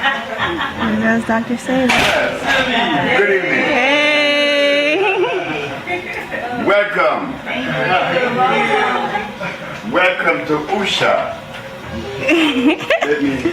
And that's Dr. Sebi. Good evening. Hey! Welcome. Welcome to Usha. Let me.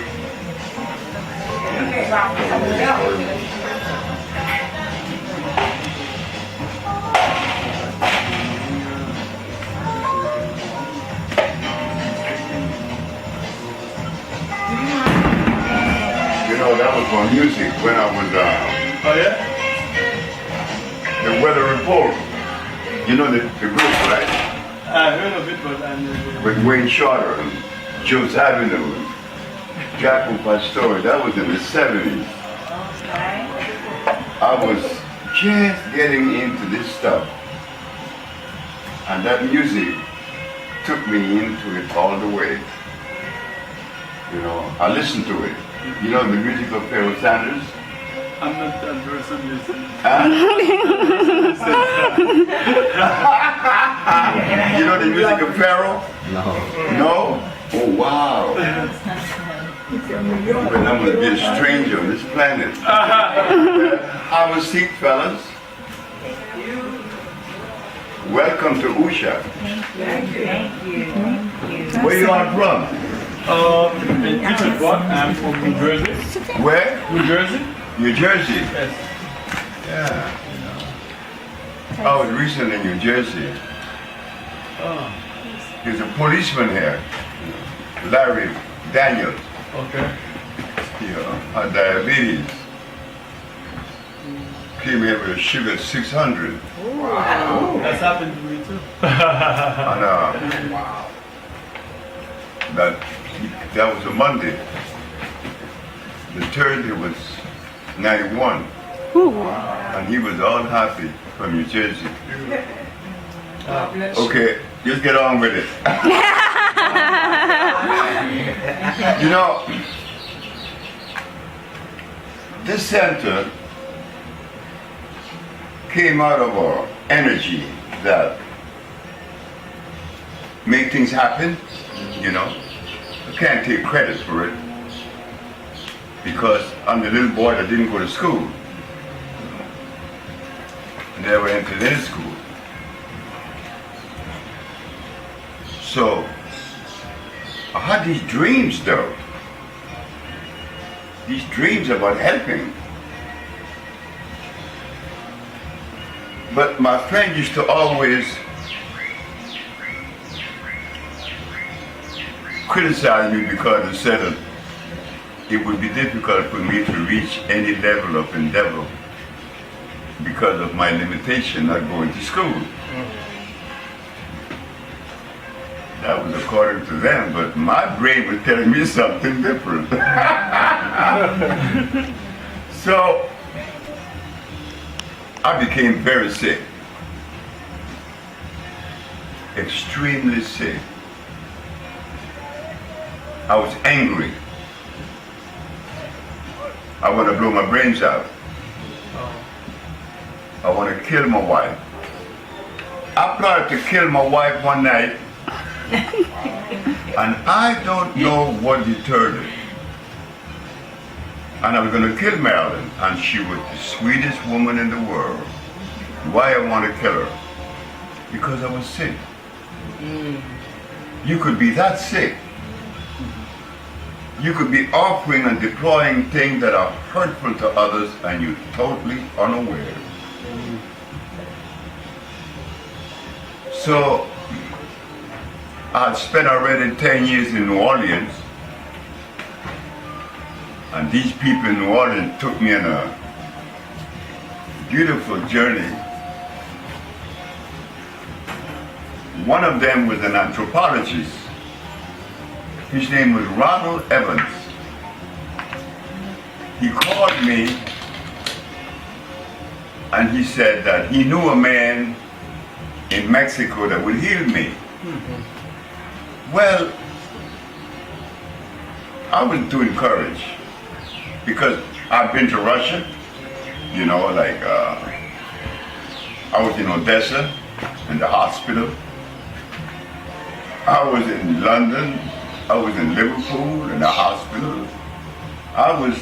You know, that was my music when I was Oh yeah? the weather report. You know the group, right? I heard of it, but I never. With Wayne Shorter and Jules Avenue and Jaco Pastor. That was in the 70s. I was just getting into this stuff. And that music took me into it all the way. You know, I listened to it. You know the music of Pharaoh Sanders? I'm not that person listening. Huh? You know the music of Pharaoh? No. No? Oh, wow. But I'm going to be a stranger on this planet. Have a seat, fellas. Welcome to Usha. Thank you. Where you are from? In Richard what? I'm from New Jersey. Where? New Jersey? New Jersey. Yes. Yeah. I was recently in New Jersey. Oh, There's a policeman here, Larry Daniels. okay. He had diabetes. Came here with a sugar of 600. Wow. That's happened to me too. And that was a Monday. The Thursday was 91. And he was all happy from New Jersey. Okay, just get on with it. You know, this center came out of our energy that make things happen, you know. I can't take credit for it because I'm the little boy that didn't go to school. Never entered any school. So I had these dreams though. These dreams about helping. But my friend used to always criticize me because he said that it would be difficult for me to reach any level of endeavor because of my limitation not going to school. That was according to them, but my brain was telling me something different. So I became very sick, extremely sick. I was angry. I want to blow my brains out. I want to kill my wife. I plotted to kill my wife one night, and I don't know what deterred it. And I was going to kill Marilyn, and she was the sweetest woman in the world. Why I want to kill her? Because I was sick. You could be that sick. You could be offering and deploying things that are hurtful to others, and you're totally unaware. So, I had spent already 10 years in New Orleans, and these people in New Orleans took me on a beautiful journey. One of them was an anthropologist. His name was Ronald Evans. He called me and he said that he knew a man in Mexico that would heal me. Well, I was too encouraged because I've been to Russia, you know, like I was in Odessa in the hospital. I was in London. I was in Liverpool in the hospital. I was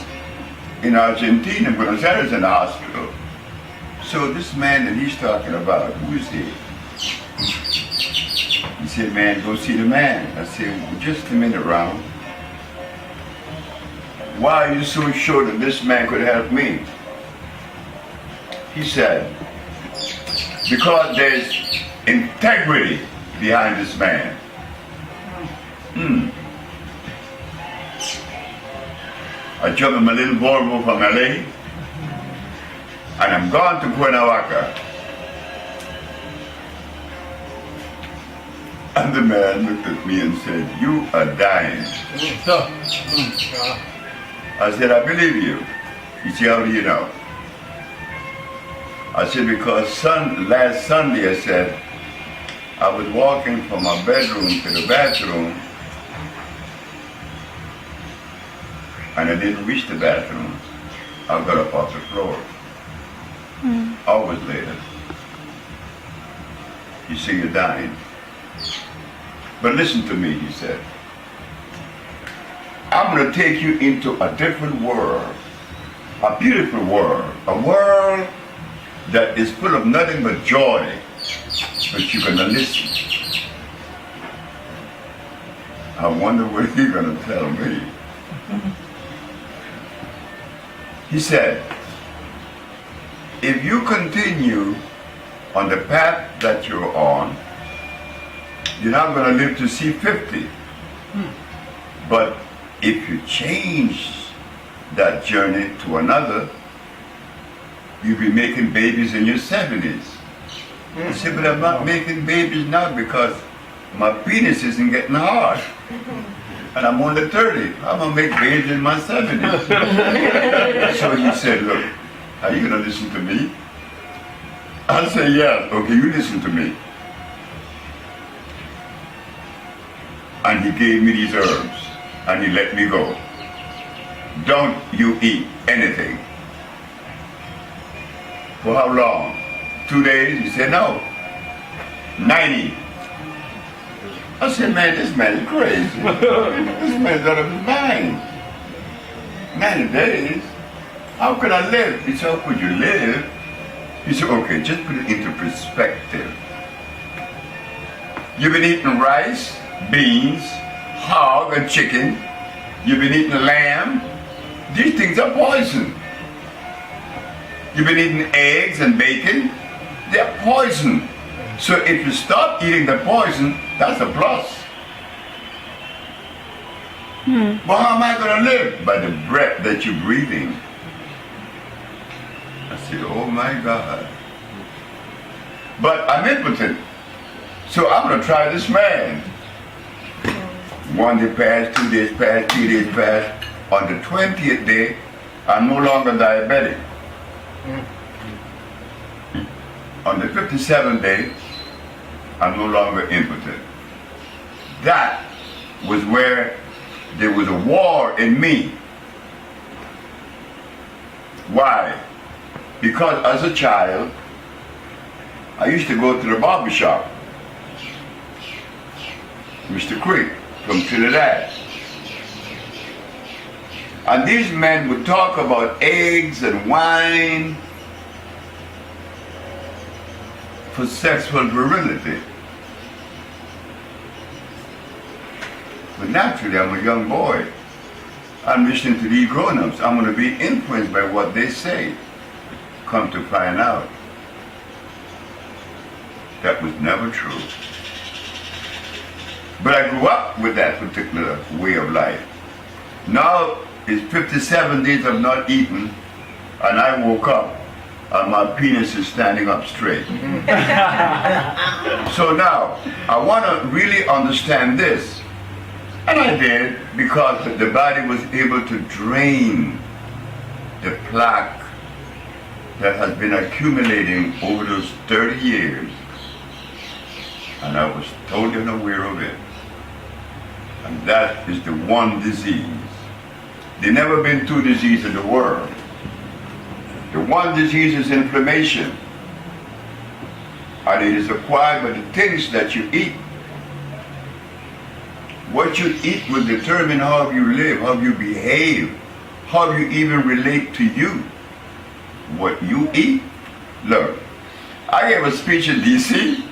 in Argentina, Buenos Aires, in the hospital. So this man that he's talking about, who is he? He said, man, go see the man. I said, well, just a minute, Ronald. Why are you so sure that this man could help me? He said, because there's integrity behind this man. I jumped in my little Volvo from LA, and I'm gone to Cuernavaca. And the man looked at me and said, you are dying. I said, I believe you. He said, how do you know? I said, because last Sunday, I said, I was walking from my bedroom to the bathroom, and I didn't reach the bathroom. I got up off the floor. Hours later, you see, you're dying. But listen to me, he said. I'm going to take you into a different world, a beautiful world, a world that is full of nothing but joy, but you're going to listen. I wonder what he's going to tell me. He said, if you continue on the path that you're on, you're not going to live to see 50. But if you change that journey to another, you'll be making babies in your 70s. I said, but I'm not making babies now because my penis isn't getting hard. And I'm only 30. I'm going to make babies in my 70s. So he said, look, are you going to listen to me? I said, yeah. Okay, you listen to me. And he gave me these herbs, and he let me go. Don't you eat anything. For how long? 2 days? He said, no. 90. I said, man, this man is crazy. This man's out of his mind. 90 days? How could I live? He said, how could you live? He said, okay, just put it into perspective. You've been eating rice, beans, hog, and chicken. You've been eating lamb. These things are poison. You've been eating eggs and bacon. They're poison. So if you stop eating the poison, that's a plus. But how am I going to live? By the breath that you're breathing. I said, oh my God. But I'm impotent. So I'm going to try this man. 1 day passed, 2 days passed, 3 days passed. On the 20th day, I'm no longer diabetic. On the 57th day, I'm no longer impotent. That was where there was a war in me. Why? Because as a child, I used to go to the barber shop. Mr. Quick from Trinidad. And these men would talk about eggs and wine for sexual virility. But naturally, I'm a young boy. I'm listening to these grown-ups. I'm going to be influenced by what they say. Come to find out, that was never true. But I grew up with that particular way of life. Now it's 57 days I've not eaten, and I woke up and my penis is standing up straight. So now, I want to really understand this. And I did, because the body was able to drain the plaque that has been accumulating over those 30 years. And I was totally unaware of it. And that is the one disease. There never been two diseases in the world. The one disease is inflammation. And it is acquired by the things that you eat. What you eat will determine how you live, how you behave, how you even relate to you. What you eat? Look, I gave a speech in D.C.,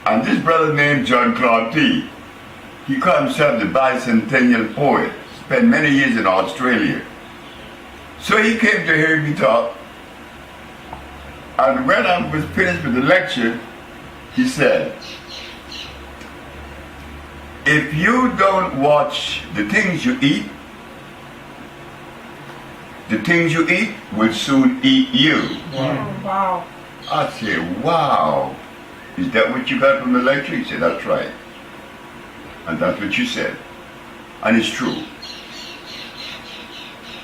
and this brother named John Claude T., he called himself the bicentennial poet, spent many years in Australia. So he came to hear me talk, and when I was finished with the lecture, he said, if you don't watch the things you eat will soon eat you. Wow. I said, wow. Is that what you got from the lecture? He said, that's right. And that's what you said. And it's true.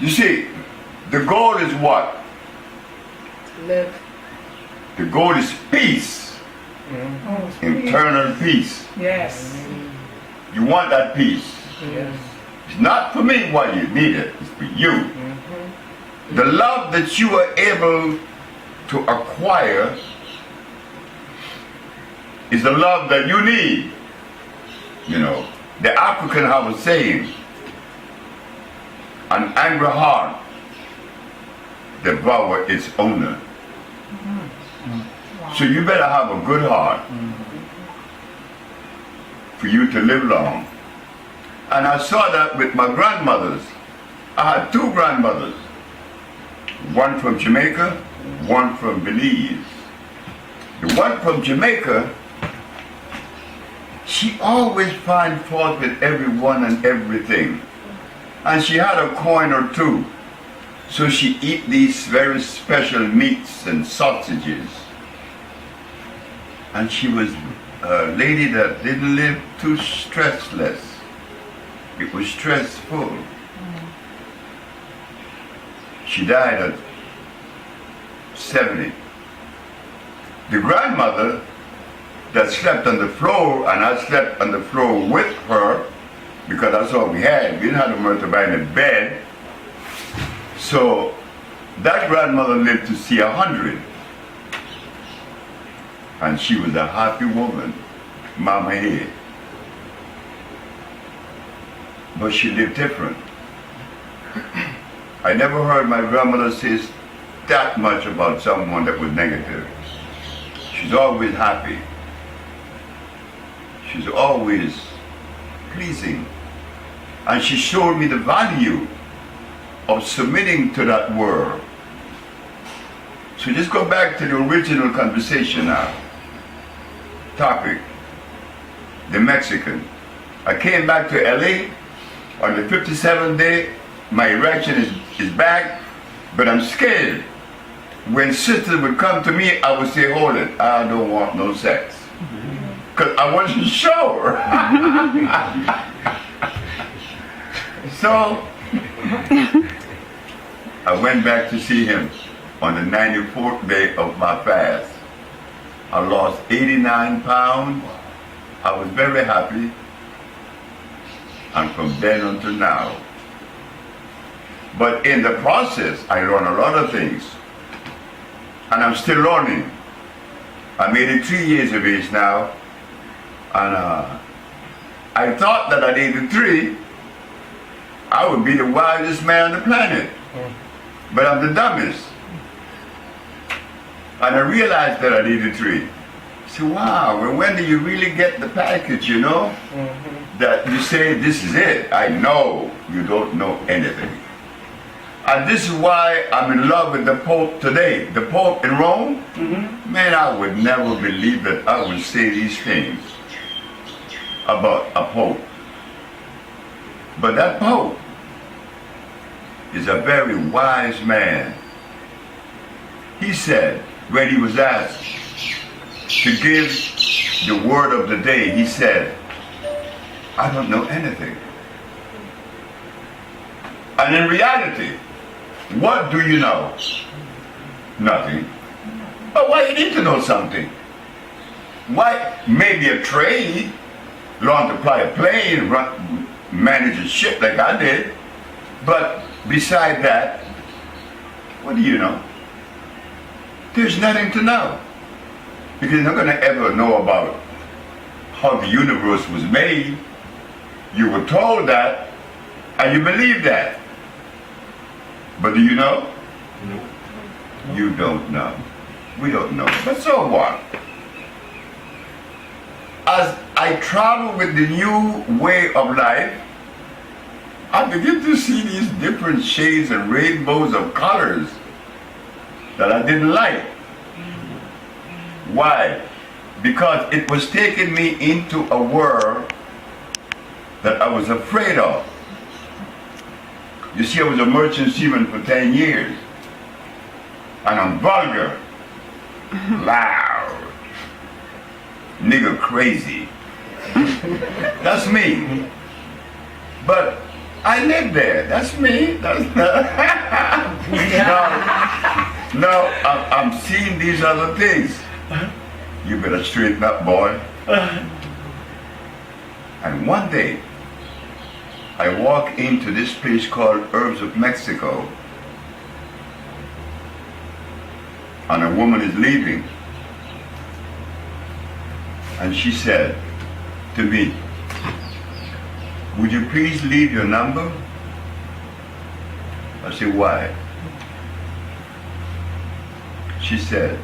You see, the goal is what? Live. The goal is peace. Internal peace. Yes. You want that peace. Yes. It's not for me why you need it. It's for you. The love that you are able to acquire is the love that you need. You know, the African have a saying, an angry heart devour its owner. So you better have a good heart for you to live long. And I saw that with my grandmothers. I had two grandmothers, one from Jamaica, one from Belize. The one from Jamaica, she always find fault with everyone and everything. And she had a coin or two. So she eat these very special meats and sausages. And she was a lady that didn't live too stressless. It was stressful. She died at 70. The grandmother that slept on the floor, and I slept on the floor with her, because that's all we had. We didn't have a multiply in a bed. So that grandmother lived to see 100. And she was a happy woman, Mama here. But she lived different. I never heard my grandmother say that much about someone that was negative. She's always happy. She's always pleasing. And she showed me the value of submitting to that word. So just go back to the original conversation now. Topic, the Mexican. I came back to LA on the 57th day. My erection is back, but I'm scared. When sisters would come to me, I would say, hold it, I don't want no sex. Because I wasn't sure. So, I went back to see him on the 94th day of my fast. I lost 89 pounds. I was very happy. And from then until now. But in the process, I learned a lot of things. And I'm still learning. I'm 83 years of age now. And I thought that at 83, I would be the wisest man on the planet. But I'm the dumbest. And I realized that at 83. I said, wow, well, when do you really get the package, you know? That you say, this is it. I know you don't know anything. And this is why I'm in love with the Pope today. The Pope in Rome, man, I would never believe that I would say these things about a Pope. But that Pope is a very wise man. He said, when he was asked to give the word of the day, he said, I don't know anything. And in reality, what do you know? Nothing. But why you need to know something? Why? Maybe a trade, learn to fly a plane, manage a ship like I did. But beside that, what do you know? There's nothing to know. Because you're not going to ever know about how the universe was made. You were told that, and you believe that. But do you know? You don't know. We don't know. But so what? As I travel with the new way of life, I begin to see these different shades and rainbows of colors that I didn't like. Why? Because it was taking me into a world that I was afraid of. You see, I was a merchant seaman for 10 years. And I'm vulgar, loud, nigger crazy. That's me. But I live there. That's me. That's no, I'm seeing these other things. You better straighten up, boy. And one day, I walk into this place called Herbs of Mexico, and a woman is leaving. And she said to me, "Would you please leave your number?" I said, "Why?" She said,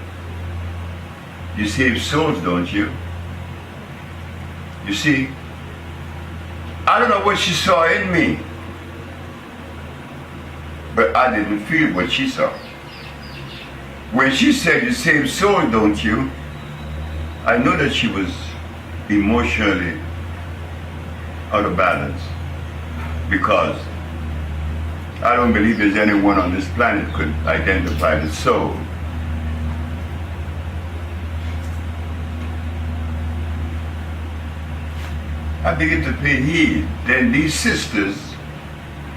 "You save souls, don't you?" You see, I don't know what she saw in me, but I didn't feel what she saw. When she said, "You save souls, don't you?" I know that she was emotionally out of balance, because I don't believe there's anyone on this planet could identify the soul. I began to pay heed. Then these sisters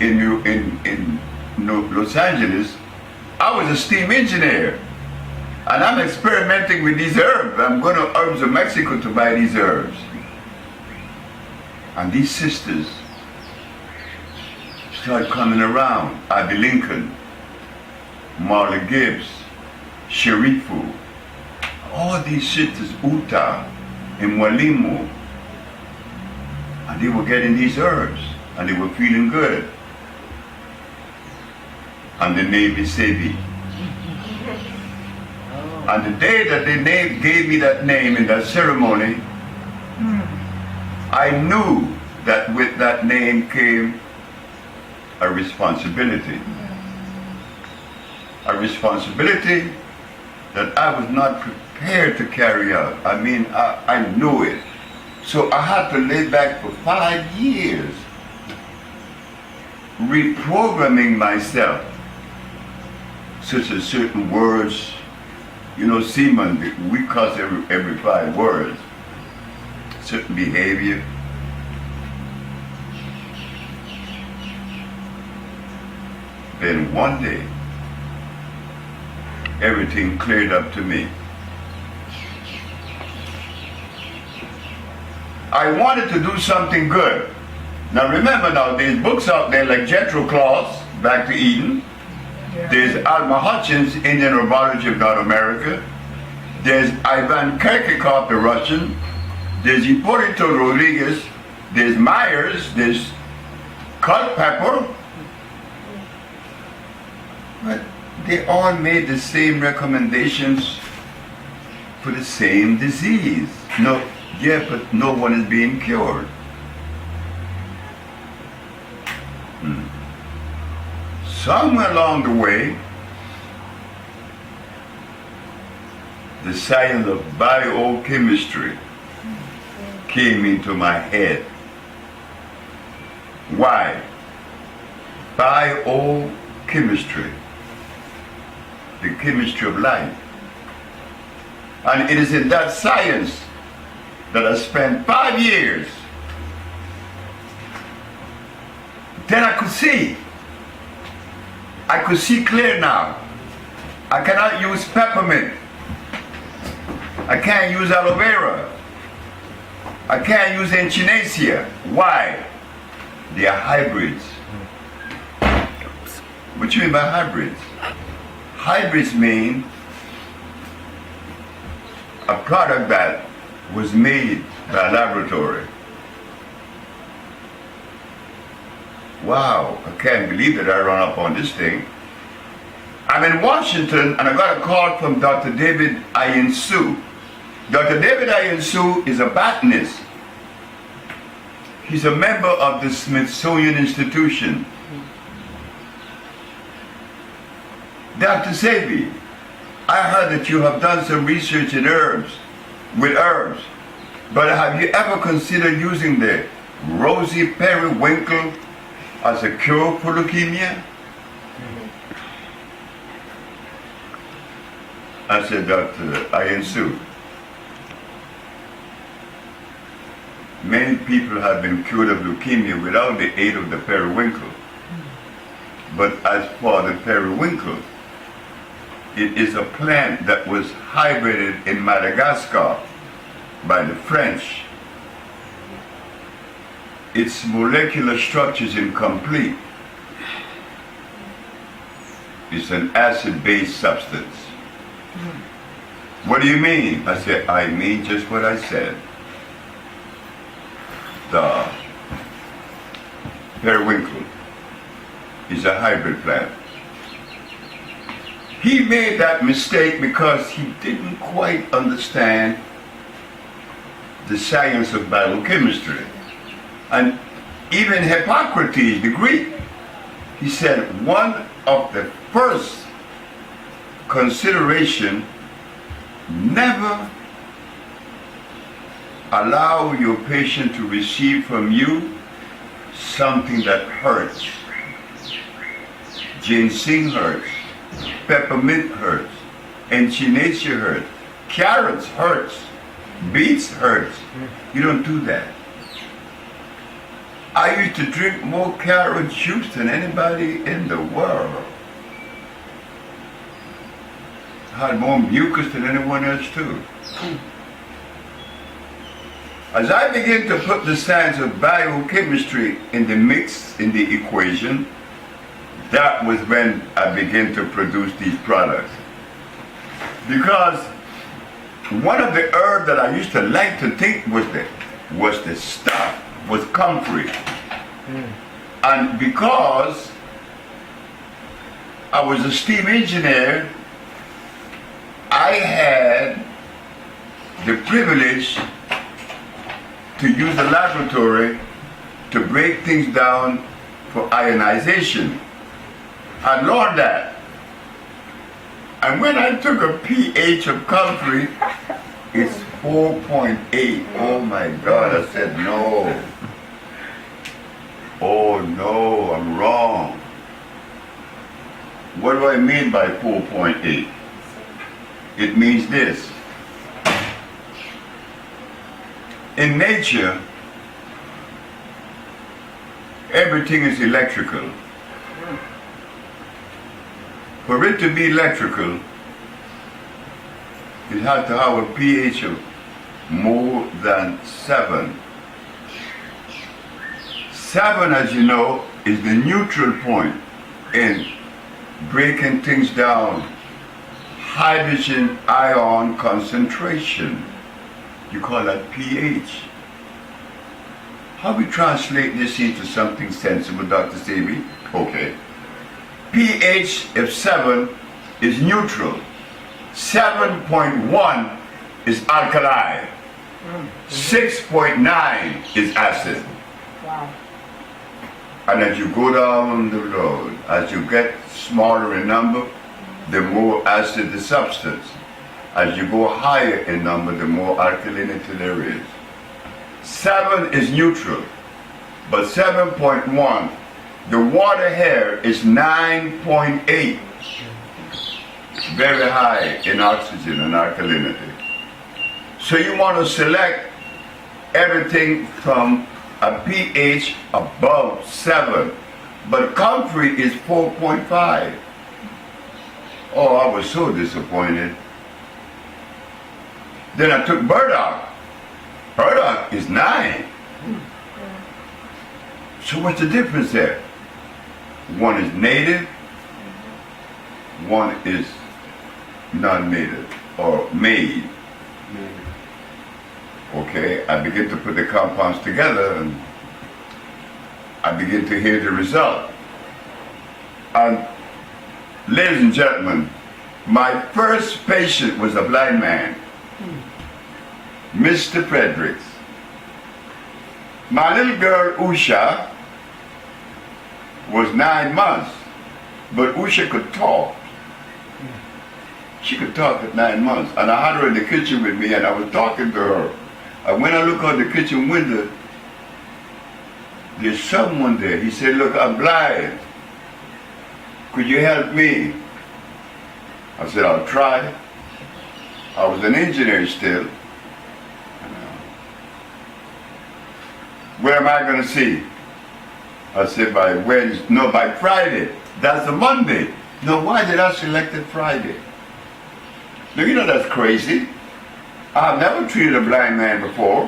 in Los Angeles, I was a steam engineer, and I'm experimenting with these herbs. I'm going to Herbs of Mexico to buy these herbs. And these sisters started coming around. Abby Lincoln, Marla Gibbs, Sherifu, all these sisters, Uta, and Mwalimu. And they were getting these herbs, and they were feeling good. And the name is Sebi. And the day that they gave me that name in that ceremony, I knew that with that name came a responsibility. A responsibility that I was not prepared to carry out. I mean, I knew it. So I had to lay back for 5 years, reprogramming myself, such as certain words. You know, seaman, we cuss every 5 words. Certain behavior. Then one day, everything cleared up to me. I wanted to do something good. Now remember, now there's books out there like Jethro Claus, Back to Eden. There's Alma Hutchins, Indian Herbology of North America. There's Ivan Kirkikov, the Russian. There's Hipólito Rodriguez. There's Myers. There's Culpepper. But they all made the same recommendations for the same disease. No, yeah, but no one is being cured. Somewhere along the way, the science of biochemistry came into my head. Why? Biochemistry, the chemistry of life. And it is in that science that I spent 5 years. Then I could see. I could see clear now. I cannot use peppermint. I can't use aloe vera. I can't use echinacea. Why? They are hybrids. What do you mean by hybrids? Hybrids mean a product that was made by a laboratory. Wow, I can't believe that I run up on this thing. I'm in Washington and I got a call from Dr. David Ayensu. Dr. David Ayensu is a botanist. He's a member of the Smithsonian Institution. Dr. Sebi, I heard that you have done some research in with herbs, but have you ever considered using the rosy periwinkle as a cure for leukemia? I said, Dr. Ayensu, many people have been cured of leukemia without the aid of the periwinkle. But as for the periwinkle, it is a plant that was hybrided in Madagascar by the French. Its molecular structure is incomplete. It's an acid-based substance. What do you mean? I said, I mean just what I said. The periwinkle is a hybrid plant. He made that mistake because he didn't quite understand the science of biochemistry. And even Hippocrates, the Greek, he said one of the first consideration, never allow your patient to receive from you something that hurts. Ginseng hurts, peppermint hurts, echinacea hurts, carrots hurts, beets hurts. You don't do that. I used to drink more carrot juice than anybody in the world. I had more mucus than anyone else too. As I began to put the science of biochemistry in the mix, in the equation, that was when I began to produce these products. Because one of the herbs that I used to like to think was the stuff, was comfrey. And because I was a steam engineer, I had the privilege to use the laboratory to break things down for ionization. I learned that. And when I took a pH of comfrey, it's 4.8. Oh my God, I said no. Oh no, I'm wrong. What do I mean by 4.8? It means this. In nature, everything is electrical. For it to be electrical, it has to have a pH of more than 7. 7, as you know, is the neutral point in breaking things down. Hydrogen ion concentration. You call that pH. How we translate this into something sensible, Dr. Sebi? Okay. pH of 7 is neutral. 7.1 is alkali. 6.9 is acid. Wow. And as you go down the road, as you get smaller in number, the more acid the substance. As you go higher in number, the more alkalinity there is. 7 is neutral, but 7.1, the water here is 9.8. Very high in oxygen and alkalinity. So you want to select everything from a pH above 7, but comfrey is 4.5. Oh, I was so disappointed. Then I took burdock. Burdock is 9. So what's the difference there? One is native, one is non-native or made. Okay, I begin to put the compounds together and I begin to hear the result. And Ladies and gentlemen, my first patient was a blind man, Mr. Fredericks. My little girl, Usha, was 9 months, but Usha could talk. She could talk at 9 months, and I had her in the kitchen with me, and I was talking to her. And when I look out the kitchen window, there's someone there. He said, "Look, I'm blind. Could you help me?" I said, "I'll try." I was an engineer still. Where am I going to see? I said, by Wednesday, no, by Friday. That's a Monday. No, why did I select it Friday? Look, you know that's crazy. I've never treated a blind man before.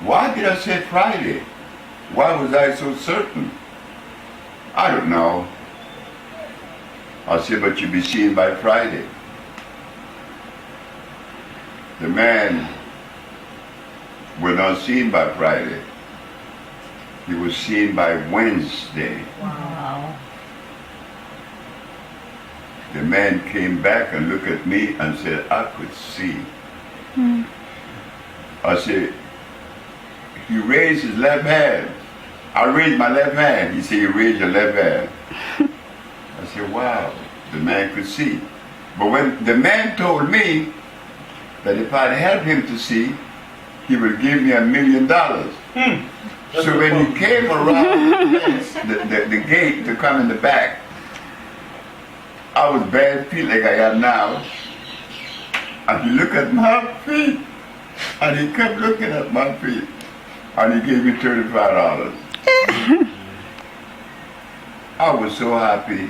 Why did I say Friday? Why was I so certain? I don't know. I said, but you'll be seen by Friday. The man was not seen by Friday. He was seen by Wednesday. Wow. The man came back and looked at me and said, "I could see." I said, he raised his left hand. I raised my left hand. He said, "You raised your left hand." I said, wow, the man could see. But when the man told me that if I'd help him to see, he would give me $1 million. So when he came around the gate to come in the back, I was bare feet like I am now. And he looked at my feet, and he kept looking at my feet, and he gave me $35. I was so happy.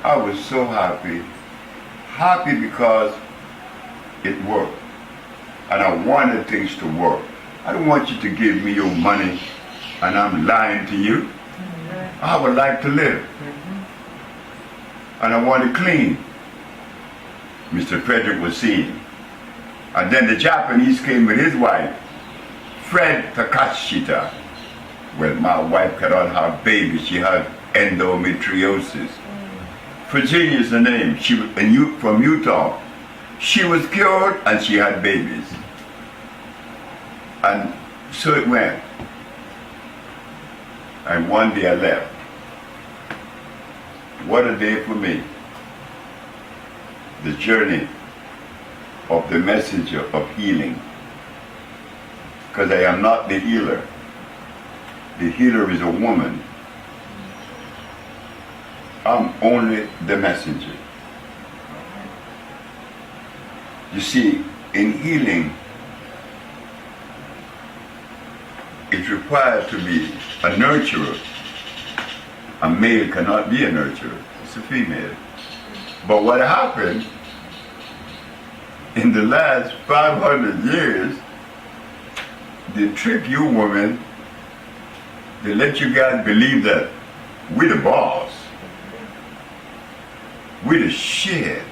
I was so happy. Happy because it worked. And I wanted things to work. I don't want you to give me your money and I'm lying to you. I would like to live. And I want it clean. Mr. Frederick was seen. And then the Japanese came with his wife, Fred Takashita. Well, my wife cannot have babies. She had endometriosis. Virginia's the name. She was from Utah. She was cured and she had babies. And so it went. And one day I left. What a day for me. The journey of the messenger of healing. Because I am not the healer. The healer is a woman. I'm only the messenger. You see, in healing, it's required to be a nurturer. A male cannot be a nurturer. It's a female. But what happened in the last 500 years, they trick you women, they let you guys believe that we're the boss. We're the shit.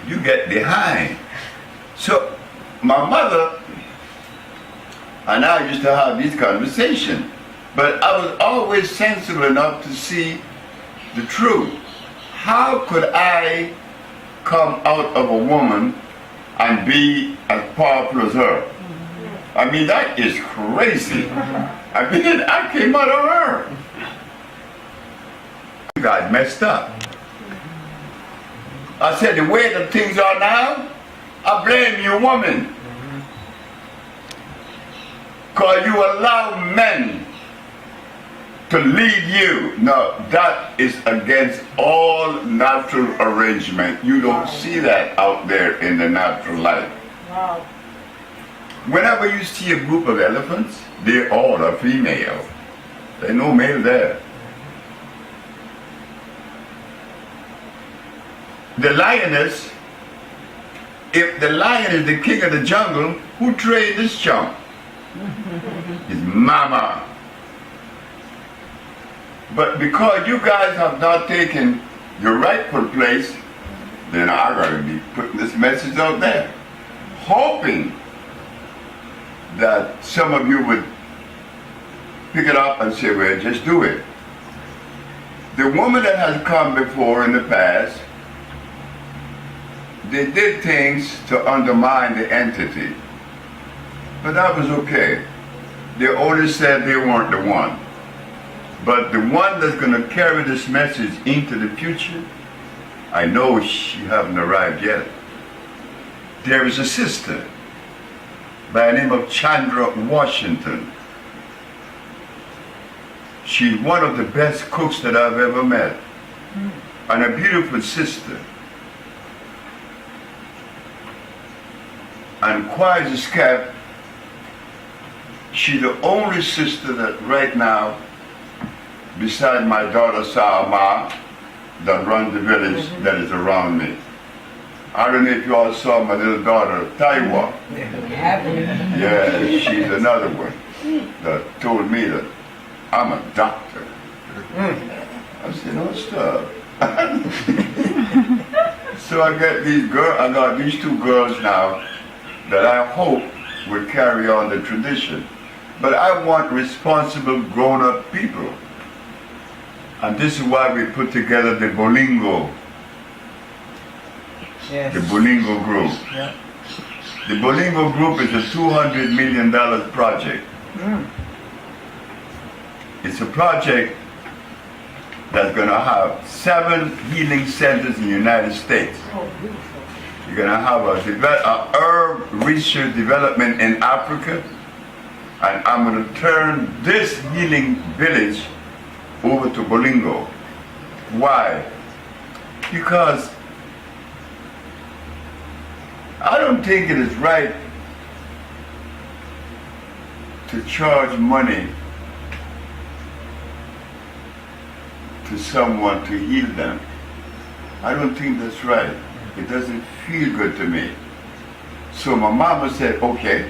You get behind. So my mother and I used to have these conversations, but I was always sensible enough to see the truth. How could I come out of a woman and be as powerful as her? I mean, that is crazy. I mean, I came out of her. You guys messed up. I said, the way that things are now, I blame you, woman. Because you allow men to lead you. No, that is against all natural arrangement. You don't see that out there in the natural life. Wow. Whenever you see a group of elephants, they all are female. There's no male there. The lioness, if the lion is the king of the jungle, who trained this chump? His mama. But because you guys have not taken your rightful place, then I'm going to be putting this message out there, hoping that some of you would pick it up and say, well, just do it. the woman that has come before in the past, they did things to undermine the entity. But that was okay. They only said they weren't the one. But the one that's going to carry this message into the future, I know she haven't arrived yet. There is a sister by the name of Chandra Washington. She's one of the best cooks that I've ever met. And a beautiful sister. And quiet as kept, she's the only sister that right now, beside my daughter Salma, that runs the village that is around me. I don't know if you all saw my little daughter, Taiwa. Yeah, she's another one that told me that I'm a doctor. I said, no, stop. So I got these two girls now that I hope will carry on the tradition. But I want responsible grown-up people. And this is why we put together the Bolingo. Yes. The Bolingo Group. Yeah. The Bolingo Group is a $200 million project. It's a project that's going to have 7 healing centers in the United States. You're going to have a herb research development in Africa, and I'm going to turn this healing village over to Bolingo. Why? Because I don't think it is right to charge money to someone to heal them. I don't think that's right. It doesn't feel good to me. So my mama said, okay,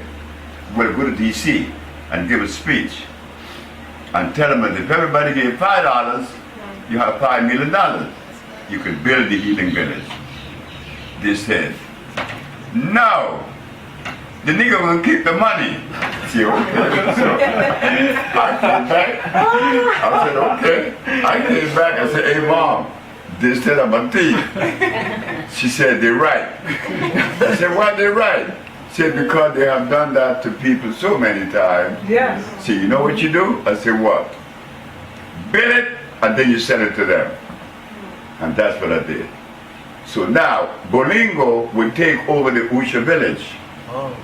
we'll go to DC and give a speech and tell them that if everybody gave $5, you have $5 million. You could build the healing village. They said, no, the nigga will keep the money. See, okay. So I came back. I said, okay. I came back and said, hey mom, they said I'm a thief. She said, they're right. I said, why they right? She said, because they have done that to people so many times. Yes. So you know what you do? I said, what? Bill it, and then you send it to them. And that's what I did. So now, Bolingo will take over the Usha village. Oh.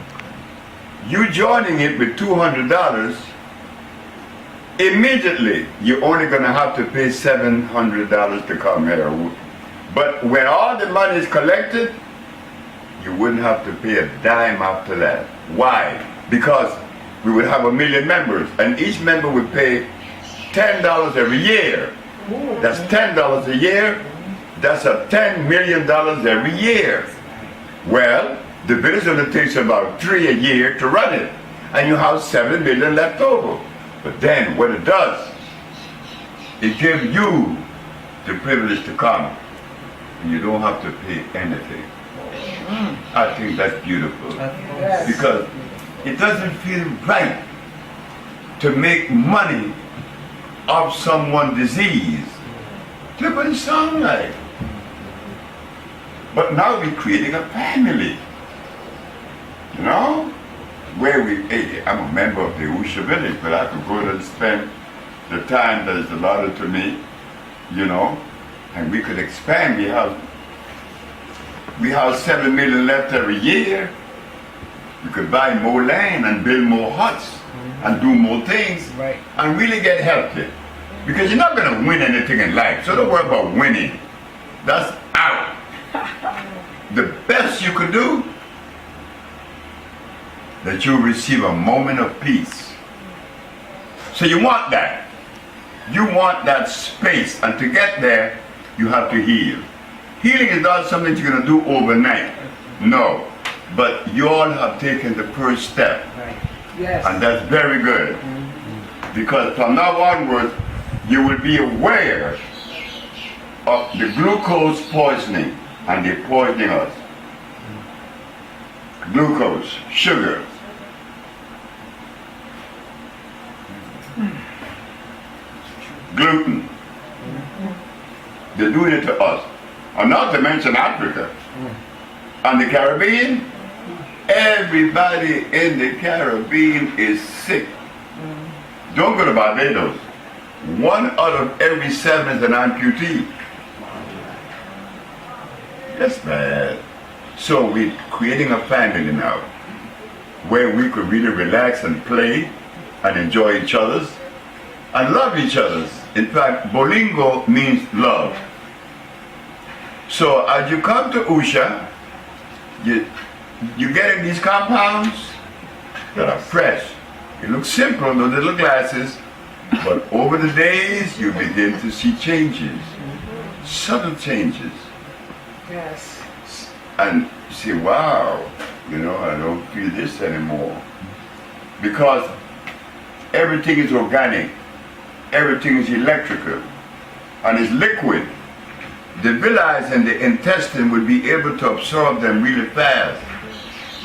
You joining it with $200, immediately you're only going to have to pay $700 to come here. But when all the money is collected, you wouldn't have to pay a dime after that. Why? Because we would have 1 million members, and each member would pay $10 every year. That's $10 a year. That's a $10 million every year. Well, the village only takes about 3 a year to run it, and you have 7 million left over. But then what it does, it gives you the privilege to come, and you don't have to pay anything. I think that's beautiful. Yes. Because it doesn't feel right to make money off someone's disease. Look what it sounds like. But now we're creating a family. You know? Where hey, I'm a member of the Usha village, but I could go there and spend the time that is allotted to me, you know, and we could expand. We have 7 million left every year. We could buy more land and build more huts and do more things, Right. and really get healthy. Because you're not going to win anything in life, so don't worry about winning. That's out. The best you could do, that you receive a moment of peace. So you want that. You want that space, and to get there, you have to heal. Healing is not something you're going to do overnight. No. But you all have taken the first step. Right. Yes. And that's very good. Because from now onward, you will be aware of the glucose poisoning, and they're poisoning us. Glucose, sugar. Gluten. They're doing it to us. And not to mention Africa. And the Caribbean, everybody in the Caribbean is sick. Don't go to Barbados. 1 out of every 7 is an amputee. That's bad. So we're creating a family now where we could really relax and play and enjoy each other's and love each other's. In fact, Bolingo means love. So as you come to Usha, you get in these compounds that are fresh. It looks simple, those little glasses, but over the days you begin to see changes, subtle changes. Yes. And you say, wow, I don't feel this anymore. Because everything is organic, everything is electrical, and is liquid. The villi and the intestine would be able to absorb them really fast.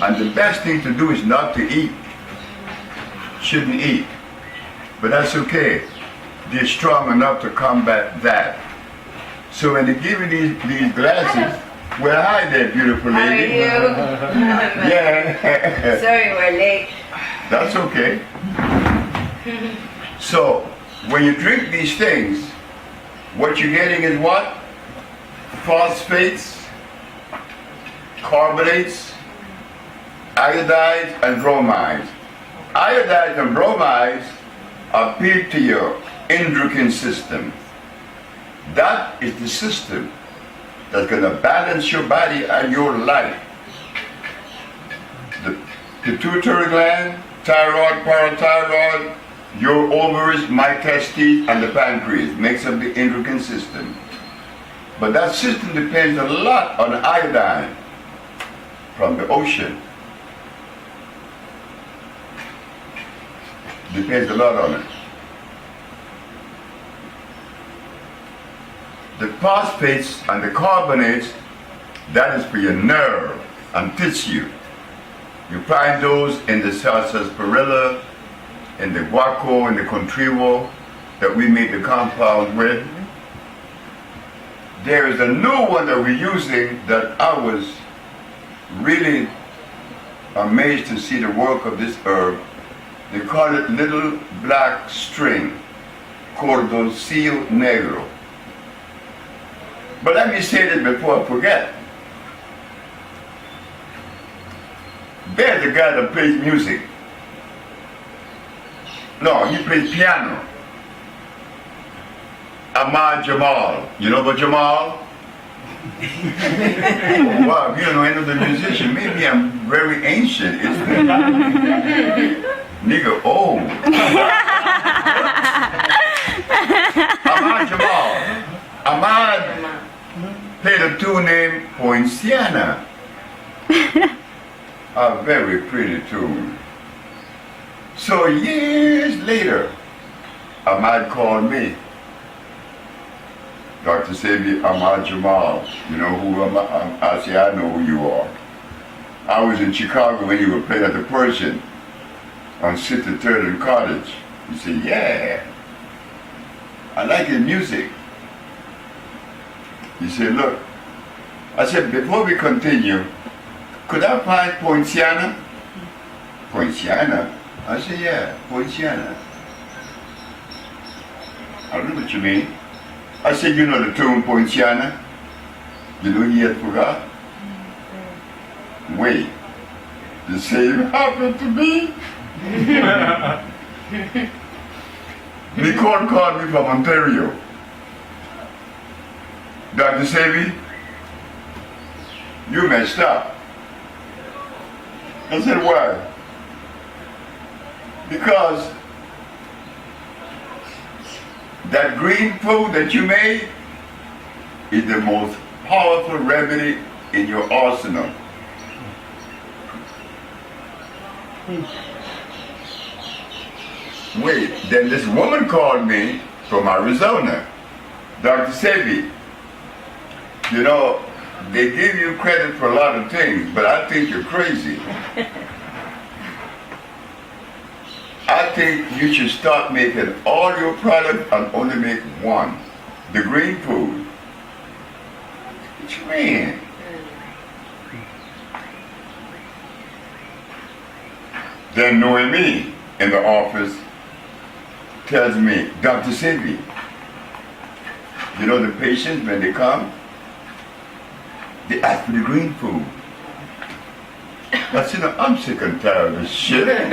And the best thing to do is not to eat. Shouldn't eat. But that's okay. They're strong enough to combat that. So when they give you these glasses, well, hi there, beautiful lady. How are you? Yeah. Sorry, we're late. That's okay. So when you drink these things, what you're getting is what? Phosphates, carbonates, iodides, and bromides. Iodides and bromides appeal to your endocrine system. That is the system that's going to balance your body and your life. The pituitary gland, thyroid, parathyroid, your ovaries, my testes, and the pancreas makes up the endocrine system. But that system depends a lot on iodine from the ocean. Depends a lot on it. The phosphates and the carbonates, that is for your nerve and tissue. You find those in the sarsaparilla, in the guaco, in the contrivo that we make the compound with. There is a new one that we're using that I was really amazed to see the work of this herb. They call it little black string, Cordosil negro. But let me say this before I forget. There's a guy that plays music. No, he plays piano. Ahmad Jamal. You know about Jamal? Oh, wow, you don't know any of the musician. Maybe I'm very ancient, isn't it? Nigga old. Ahmad Jamal. Ahmad played a tune named Poinciana. A very pretty tune. So years later, Ahmad called me. Dr. Sebi, Ahmad Jamal. You know who I say, I know who you are. I was in Chicago when you were playing at the Persian on 63rd and Cottage. He said, yeah, I like his music. He said, look, I said, before we continue, could I find Poinciana? Poinciana? I said, yeah, Poinciana. I don't know what you mean. I said, you know the tune Poinciana? You know he had forgot? Wait, the same happened to me? Nicole called me from Ontario. Dr. Sebi, you messed up. I said, why? Because that green food that you made is the most powerful remedy in your arsenal. Wait, then this woman called me from Arizona. Dr. Sebi, you know, they give you credit for a lot of things, but I think you're crazy. I think you should start making all your products and only make one. The green food. What you mean? Then knowing me in the office tells me, Dr. Sebi, you know the patients when they come, they ask for the green food. I said, I'm sick and tired of this shit. I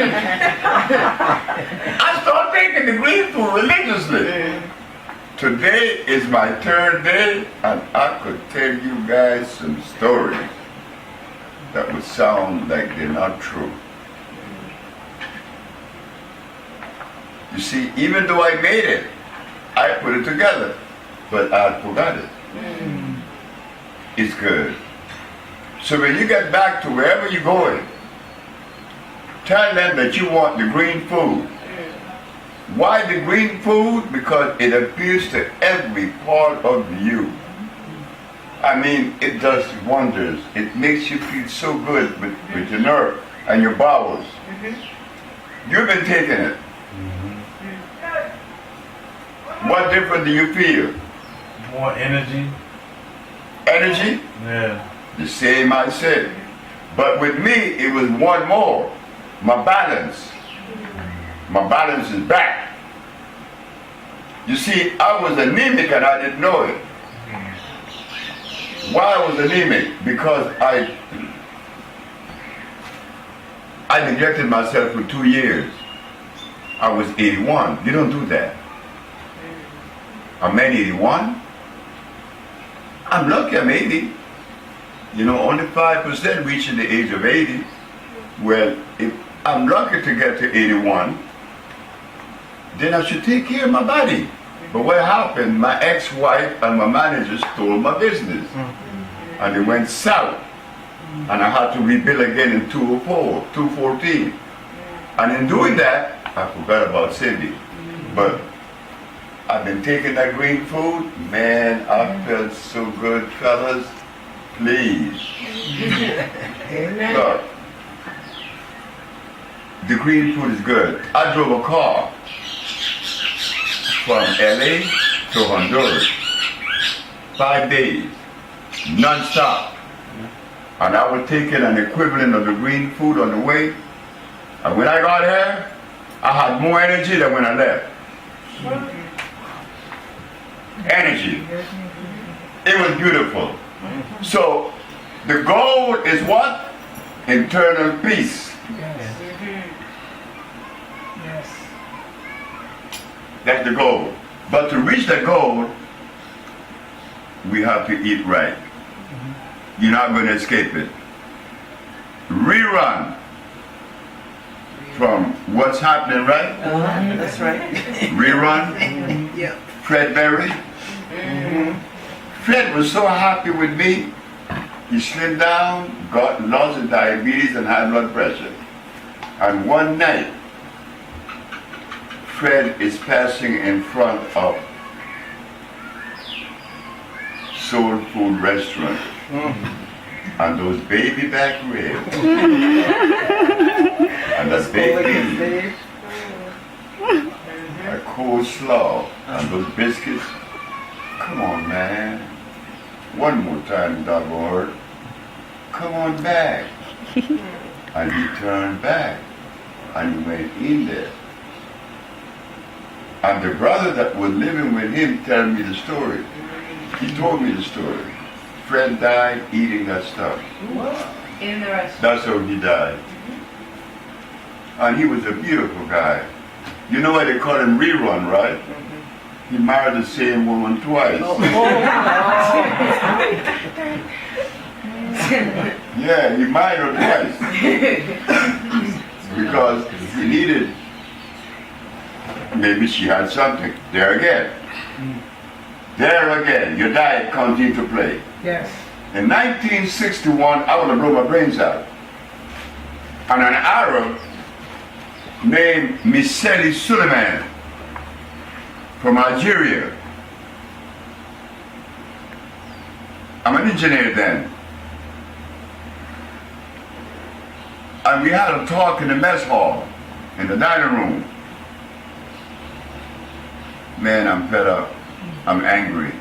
start taking the green food religiously. Today is my third day, and I could tell you guys some stories that would sound like they're not true. You see, even though I made it, I put it together, but I forgot it. It's good. So when you get back to wherever you're going, tell them that you want the green food. Why the green food? Because it appeals to every part of you. I mean, it does wonders. It makes you feel so good with your nerve and your bowels. You've been taking it. What different do you feel? More energy. Energy? Yeah. The same I said. But with me, it was one more. My balance. My balance is back. You see, I was anemic and I didn't know it. Why I was anemic? Because I neglected myself for 2 years. I was 81. You don't do that. I'm 81. I'm lucky I'm 80. You know, only 5% reaching the age of 80. Well, if I'm lucky to get to 81, then I should take care of my body. But what happened, my ex-wife and my manager stole my business. And it went south. And I had to rebuild again in 2014. And in doing that, I forgot about Sebi. But I've been taking that green food. Man, I felt so good, fellas. Please. Look, the green food is good. I drove a car from LA to Honduras. 5 days, non-stop. And I was taking an equivalent of the green food on the way. And when I got here, I had more energy than when I left. Energy. It was beautiful. So, the goal is what? Internal peace. That's the goal. But to reach the goal, we have to eat right. You're not going to escape it. Rerun from what's happening, right? That's right. Rerun. Yep. Fred Berry. Fred was so happy with me. He slimmed down, got lots of diabetes and high blood pressure. And one night, Fred is passing in front of soul food restaurant. And those baby back ribs. And that bacon. A coleslaw. And those biscuits. Come on, man. One more time, Lord. Come on back. And he turned back. And he went in there. And the brother that was living with him told me the story. He told me the story. Fred died eating that stuff. In the restaurant. That's how he died. And he was a beautiful guy. You know why they call him Rerun, right? He married the same woman twice. Yeah, he married her twice. Because he needed, maybe she had something. There again. There again, your diet comes into play. Yes. In 1961, I want to blow my brains out. And an Arab named Miseli Suleiman from Algeria. I'm an engineer then. And we had a talk in the mess hall, in the dining room. Man, I'm fed up. I'm angry.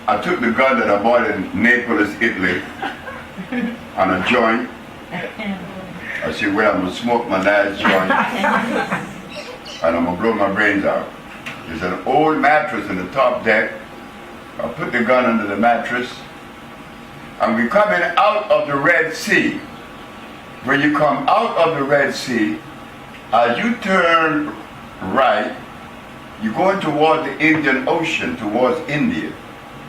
I took the gun that I bought in Naples, Italy, on a joint. I said, well, I'm going to smoke my last joint, and I'm going to blow my brains out. There's an old mattress in the top deck. I put the gun under the mattress, and we're coming out of the Red Sea. When you come out of the Red Sea, as you turn right, you're going toward the Indian Ocean, towards India.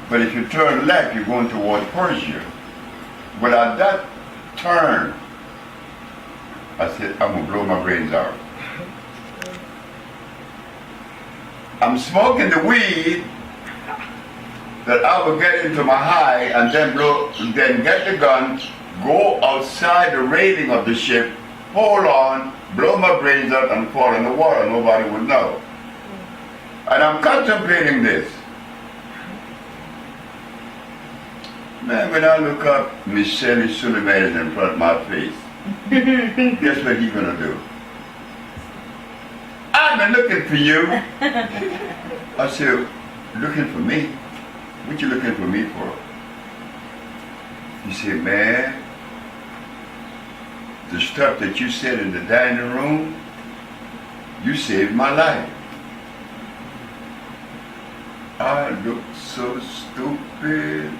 But if you turn left, you're going toward Persia. But at that turn, I said, I'm going to blow my brains out. I'm smoking the weed that I will get into my high and then get the gun, go outside the railing of the ship, hold on, blow my brains out and fall in the water. Nobody would know. And I'm contemplating this. Man, when I look up, Miss Sebi Suleiman is in front of my face. Guess what he's gonna do? I've been looking for you. I said, looking for me? What you looking for me for? He said, man, the stuff that you said in the dining room, you saved my life. I look so stupid.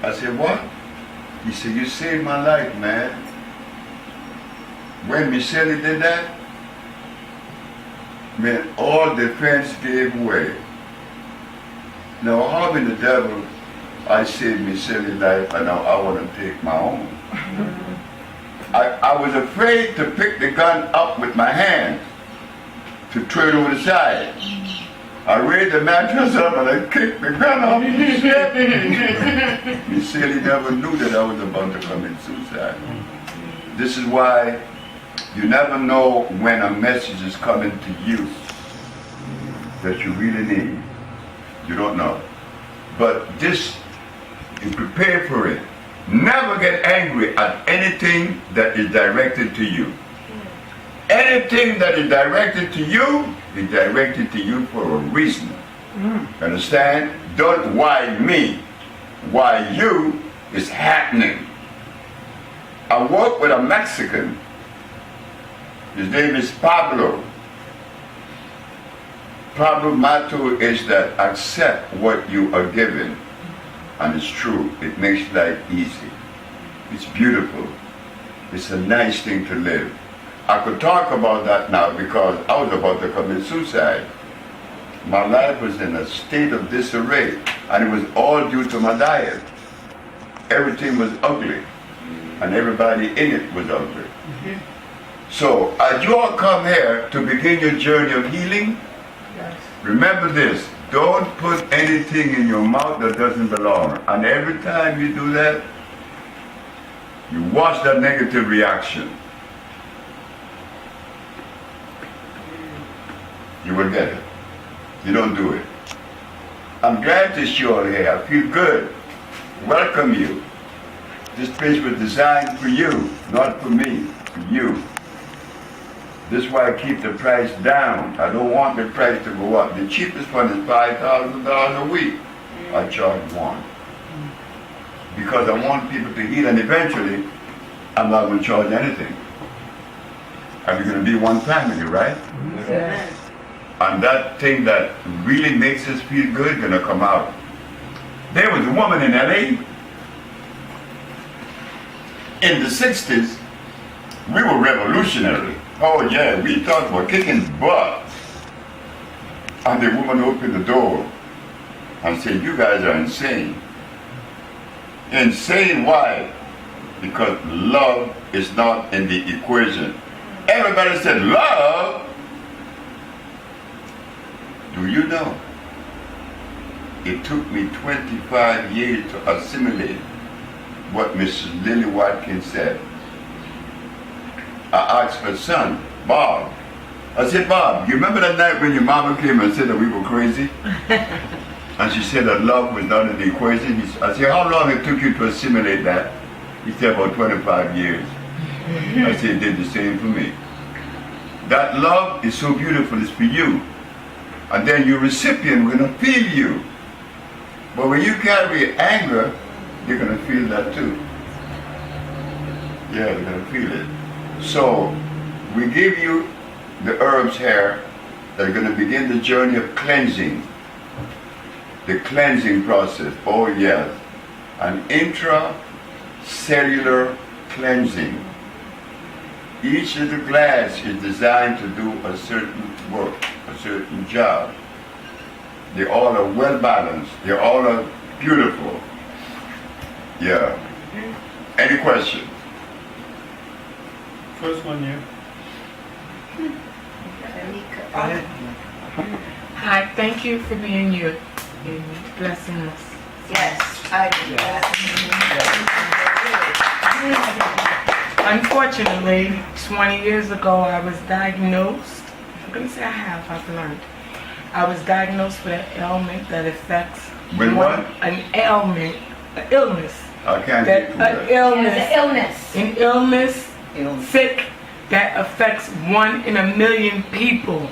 I said, what? He said, you saved my life, man. When Michelle did that, man, all defense gave way. Now, how in the devil I saved Michelle's life and now I want to take my own? I was afraid to pick the gun up with my hand, to throw it over the side. I raised the mattress up and I kicked the gun off the ship. Michelle never knew that I was about to commit suicide. This is why you never know when a message is coming to you that you really need. You don't know. But this, you prepare for it. Never get angry at anything that is directed to you. Anything that is directed to you is directed to you for a reason. Understand? Don't why me. Why you is happening. I work with a Mexican. His name is Pablo. Pablo's motto is that accept what you are given. And it's true. It makes life easy. It's beautiful. It's a nice thing to live. I could talk about that now because I was about to commit suicide. My life was in a state of disarray, and it was all due to my diet. Everything was ugly, and everybody in it was ugly. So, as you all come here to begin your journey of healing, remember this, don't put anything in your mouth that doesn't belong. And every time you do that, you watch that negative reaction. You will get it. You don't do it. I'm glad to see you all here. I feel good. Welcome you. This place was designed for you, not for me, for you. This is why I keep the price down. I don't want the price to go up. The cheapest one is $5,000 a week. I charge one. Because I want people to heal, and eventually, I'm not going to charge anything. And we're going to be one family, right? Yes. And that thing that really makes us feel good is going to come out. There was a woman in LA. In the 60s, we were revolutionary. Oh yeah, we talked about kicking butt. And the woman opened the door and said, you guys are insane. Insane why? Because love is not in the equation. Everybody said, love? Do you know? It took me 25 years to assimilate what Mrs. Lily Watkins said. I asked her son, Bob. I said, Bob, you remember that night when your mama came and said that we were crazy? And she said that love was not in the equation. I said, how long it took you to assimilate that? He said, about 25 years. I said, it did the same for me. That love is so beautiful, it's for you. And then your recipient will not feel you. But when you carry anger, you're going to feel that too. Yeah, you're going to feel it. So, we give you the herbs here that are going to begin the journey of cleansing. The cleansing process. Oh, yes. An intracellular cleansing. Each little glass is designed to do a certain work, a certain job. They all are well balanced. They all are beautiful. Yeah. Any questions? First one, you. Hi, thank you for being you and blessing us. Yes, I do that. Unfortunately, 20 years ago, I was diagnosed. I'm going to say I've learned. I was diagnosed with an ailment that affects. With what? An ailment, an illness. I can't That, get through that. an illness. An illness. An illness, sick, that affects 1 in a million people.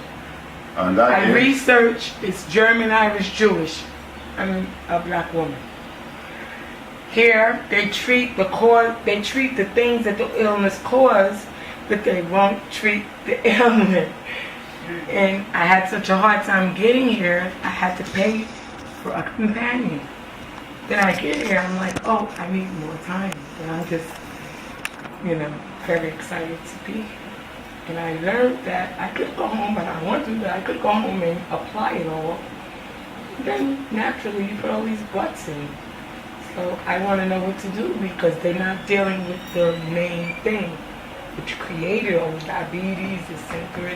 And that I is, researched, it's German, Irish, Jewish. I'm a black woman. Here, they treat the things that the illness cause, but they won't treat the ailment. And I had such a hard time getting here, I had to pay for a companion. Then I get here, I'm like, oh, I need more time. And I'm just, very excited to be here. And I learned that I could go home, but I want to, but I could go home and apply it all. Then naturally you put all these buts in. So I want to know what to do because they're not dealing with the main thing, which created all the diabetes, the center,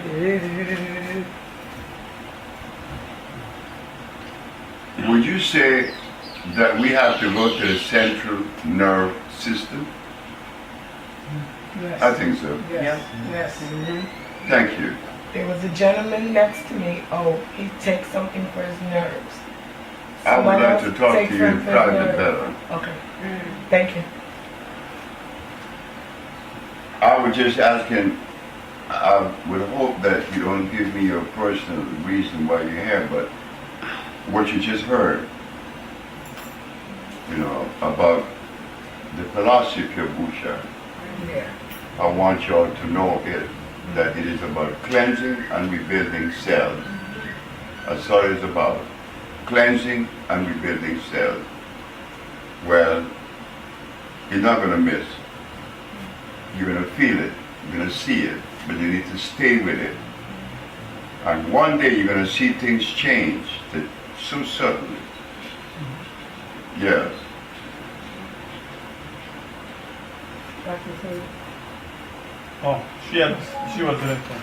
would you say that we have to go to the central nerve system? Yes. I think so. Yes. Yes. Thank you. There was a gentleman next to me. Oh, he takes something for his nerves. I would Someone like else to talk takes to you in something for private nerves. better. Okay. Thank you. I was just asking, I would hope that you don't give me your personal reason why you're here, but what you just heard, about the philosophy of Busha, Yeah. I want y'all to know that it is about cleansing and rebuilding cells. That's all it's about. Cleansing and rebuilding cells. Well, you're not going to miss. You're going to feel it. You're going to see it. But you need to stay with it. And one day you're going to see things change so suddenly. Yes. Oh, she was director.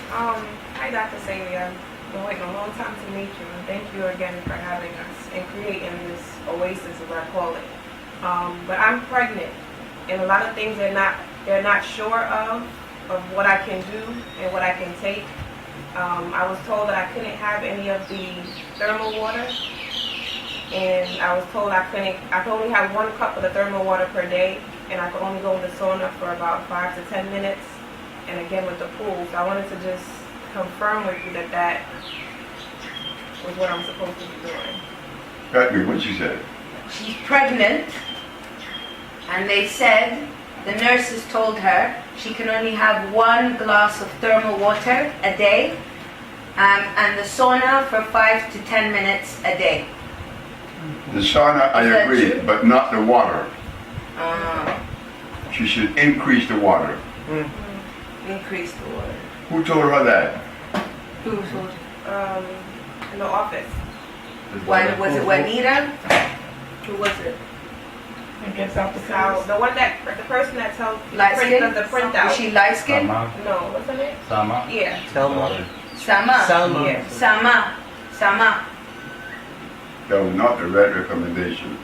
Hi, Dr. Sebi. I've been waiting a long time to meet you, and thank you again for having us and creating this oasis, as I call it. But I'm pregnant, and a lot of things they're not sure of what I can do and what I can take. I was told that I couldn't have any of the thermal water, and I was told I could only have 1 cup of the thermal water per day, and I could only go in the sauna for about 5 to 10 minutes, and again with the pool. So I wanted to just confirm with you that was what I'm supposed to be doing. Got me, what you said? She's pregnant, and they said, the nurses told her she can only have 1 glass of thermal water a day, and the sauna for 5 to 10 minutes a day. The sauna, I Is that agree, true? but not the water. Uh, She should increase the water. increase the water. Who told her that? Who told her? In the office. Was it Juanita? Who was it? I guess out the So house. the person that tells Light skin? does the printout. Was she light skinned? No, what's her name? Sama. Yeah. Sama. Yeah. Sama. That was not the right recommendation.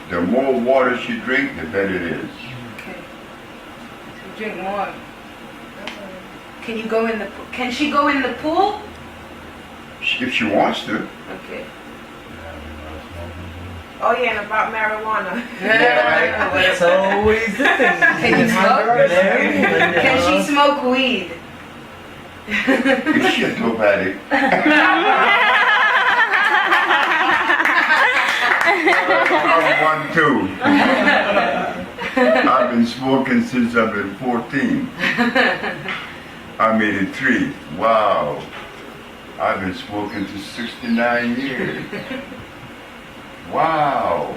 The more water she drinks, the better it is. Okay. Drink more. Can you go in the pool? Can she go in the pool? If she wants to. Okay. Oh yeah, and about marijuana. Yeah, always the thing. Can you smoke? Can she smoke weed? She's nobody. I'm one too. I've been smoking since I've been 14. I'm 83. Wow. I've been smoking for 69 years. Wow.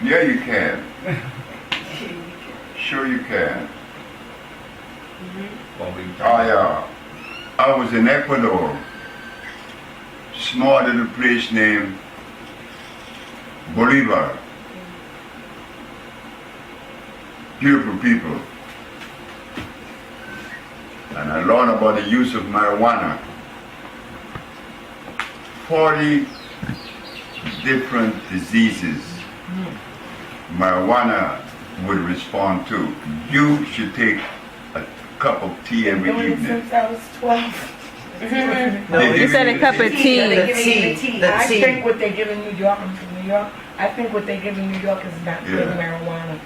Yeah, you can. Sure you can. I was in Ecuador. Small little place named Bolivar. Beautiful people. And I learned about the use of marijuana. 40 different diseases marijuana would respond to. You should take a cup of tea every Doing it evening. since I was 12. No, you said a cup of tea. They're giving you the tea. I think what they give in New York, I'm from New York, I think what they give in New York is not good marijuana.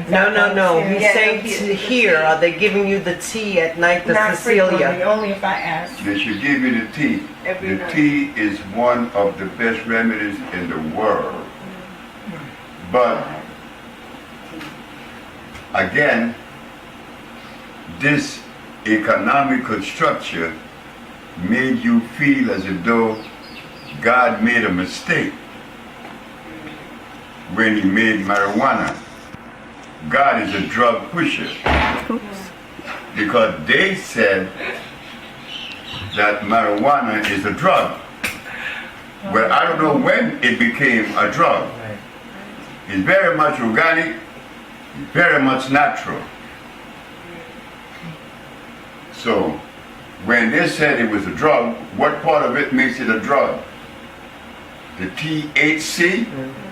No. He's Yeah, saying no, to here, are they giving you the tea at night, the Not frequently, Cecilia? only if I ask. They should give you the tea. Every The night. tea is one of the best remedies in the world. But again, this economical structure made you feel as if though God made a mistake when he made marijuana. God is a drug pusher. Because they said that marijuana is a drug. Well, I don't know when it became a drug. It's very much organic, it's very much natural. So, when they said it was a drug, what part of it makes it a drug? The THC?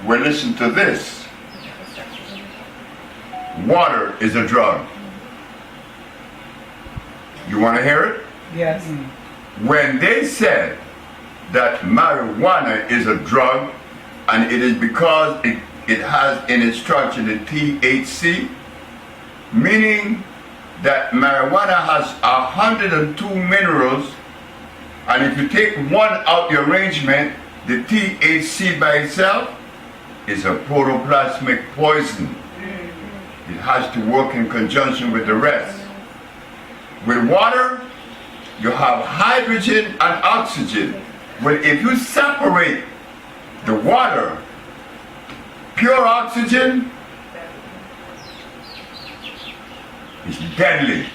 Well, listen to this. Water is a drug. You want to hear it? Yes. When they said that marijuana is a drug, and it is because it has in its structure the THC, meaning that marijuana has 102 minerals, and if you take one out the arrangement, the THC by itself is a protoplasmic poison. It has to work in conjunction with the rest. With water, you have hydrogen and oxygen. Well, if you separate the water, pure oxygen is deadly.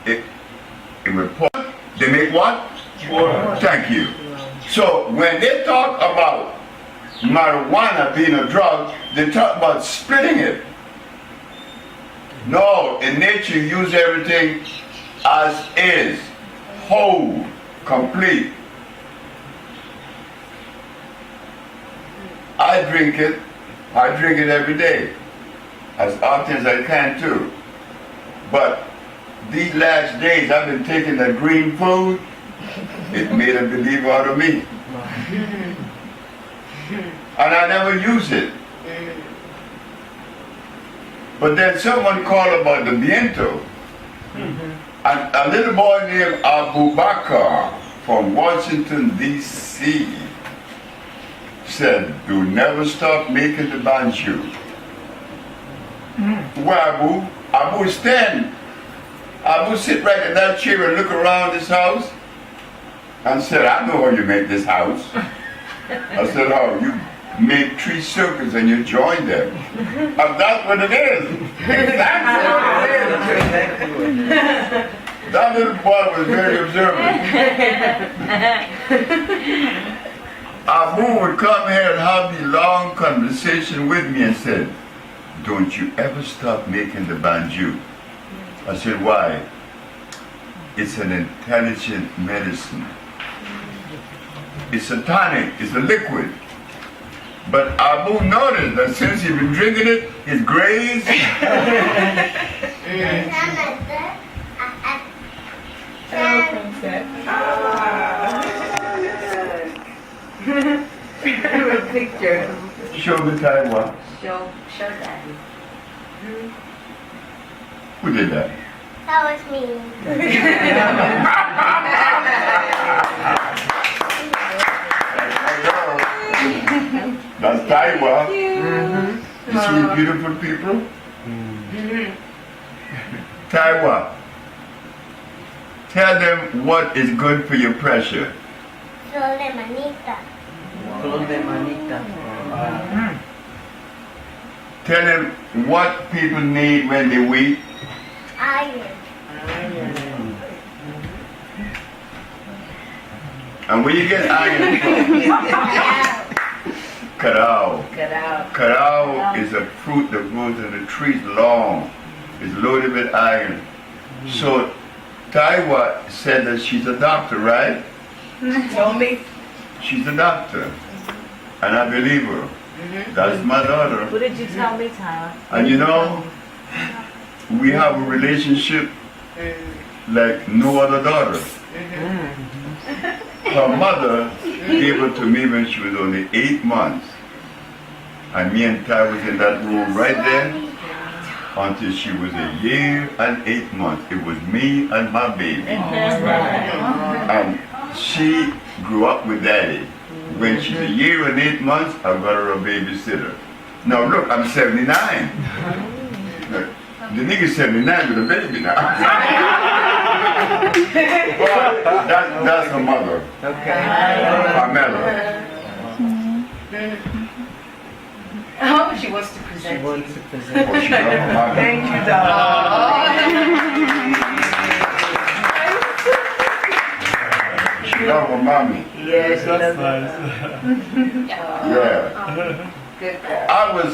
It will pour. They make what? Water. Thank you. So when they talk about marijuana being a drug, they talk about splitting it. No, in nature you use everything as is, whole, complete. I drink it every day, as often as I can too. But these last days I've been taking that green food, it made a believer out of me. And I never use it. But then someone called about the viento. And a little boy named Abu Bakr from Washington, D.C. said, "Do never stop making the banjo." Where Abu? Abu stand. Abu sit right in that chair and look around this house and said, "I know how you make this house." I said, "Oh, you make 3 circles and you join them." And that's what it is. Exactly what it is. That little boy was very observant. Abu would come here and have the long conversation with me and said, "Don't you ever stop making the banjo." I said, "Why?" "It's an intelligent medicine. It's a tonic, it's a liquid." But Abu noticed that since he'd been drinking it, his grades. Hello, princess. A picture. Show the Taiwan. Show daddy. Who did that? That was me. That's Taiwa. You see beautiful people? Taiwa, tell them what is good for your pressure. Flor de manita. Flor de manita. Tell them what people need when they weak. Iron. And where you get iron from? Carao. Carao is a fruit that grows in the trees long. It's loaded with iron. So Taiwa said that she's a doctor, right? Told me. She's a doctor. And I believe her. That's my daughter. What did you tell me, Tyler? And you know, we have a relationship like no other daughter. Her mother gave her to me when she was only 8 months. And me and Ty was in that room right there until she was 1 year and 8 months. It was me and my baby. And she grew up with daddy. When she's 1 year and 8 months, I got her a babysitter. Now look, I'm 79. Look, the nigga's 79 with a baby now. That's her mother. Okay. Pamela. Oh, she wants to present She you. wants to present. Oh, she got her mother. Thank you, darling. She got her mommy. Yes, she That's does. nice. Yeah. Good girl. I was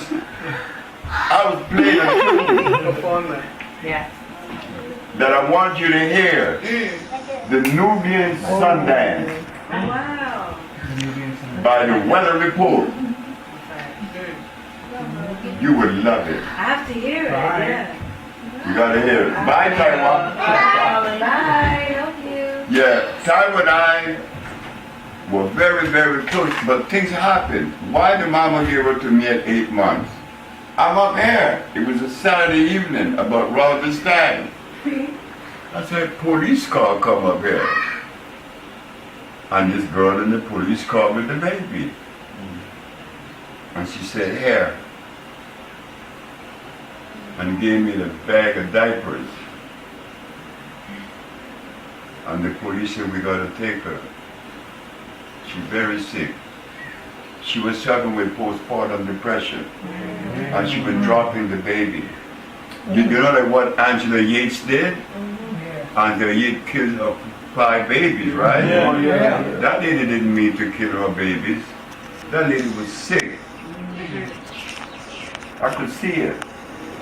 playing a tune Performer. Yeah. that I want you to hear. The Nubian Sundance Wow. by the Weather Report. You would love it. I have to hear it. Yeah. You gotta hear it. Bye, Taiwan. Bye. Love you. Yeah, Taiwan and I were very, very close, but things happened. Why the mama gave her to me at 8 months? I'm up here. It was a Saturday evening, about around this time. I said, police car come up here. And this girl in the police car with the baby. And she said, here. And gave me the bag of diapers. And the police said, we gotta take her. She's very sick. She was suffering with postpartum depression. And she was dropping the baby. You know like what Angela Yates did? Angela Yates killed her 5 babies, right? Yeah. That lady didn't mean to kill her babies. That lady was sick. I could see it.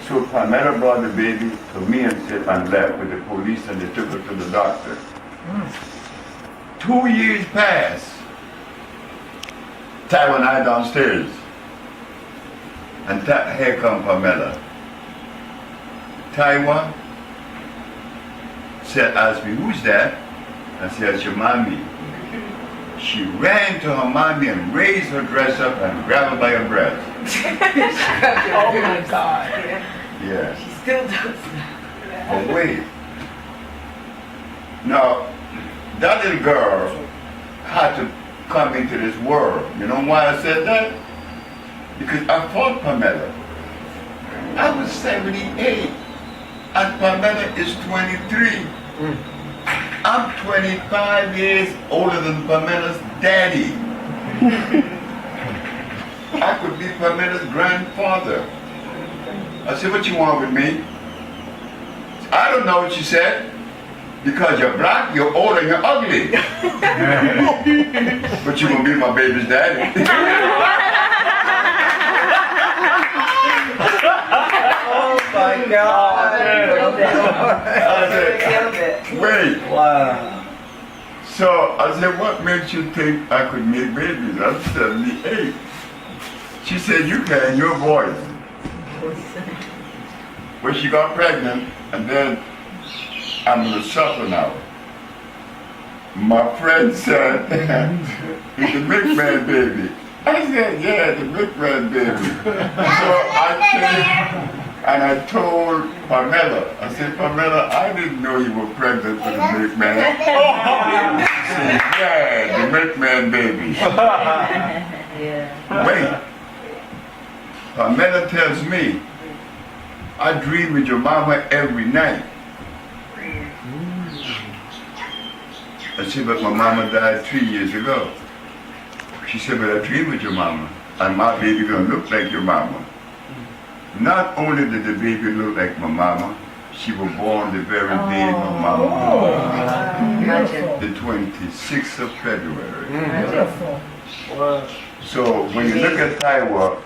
So Pamela brought the baby to me and said, and left with the police, and they took her to the doctor. 2 years passed. Taiwan and I downstairs. And here come Pamela. Taiwan said, asked me, who's that? I said, it's your mommy. She ran to her mommy and raised her dress up and grabbed her by her breast. Oh my God. Yeah. She still does. But wait. Now, that little girl had to come into this world. You know why I said that? Because I fought Pamela. I was 78 and Pamela is 23. I'm 25 years older than Pamela's daddy. I could be Pamela's grandfather. I said, what you want with me? I don't know what she said. Because you're black, you're old, and you're ugly. But you gonna be my baby's daddy. Oh my God. I said, wait. Wow. So I said, what makes you think I could make babies? I'm 78. She said, you can, you're a boy. Well, she got pregnant, and then I'm gonna suffer now. My friend said, it's the big man baby. I said, yeah, the big man baby. So I came and I told Pamela, I said, Pamela, I didn't know you were pregnant with the big man. She said, yeah, the big man baby. Yeah. Wait. Pamela tells me, I dream with your mama every night. I said, but my mama died 3 years ago. She said, but I dream with your mama. And my baby gonna look like your mama. Not only did the baby look like my mama, she was born the very day my mama was born. The 26th of February. Beautiful. So when you look at Taiwan,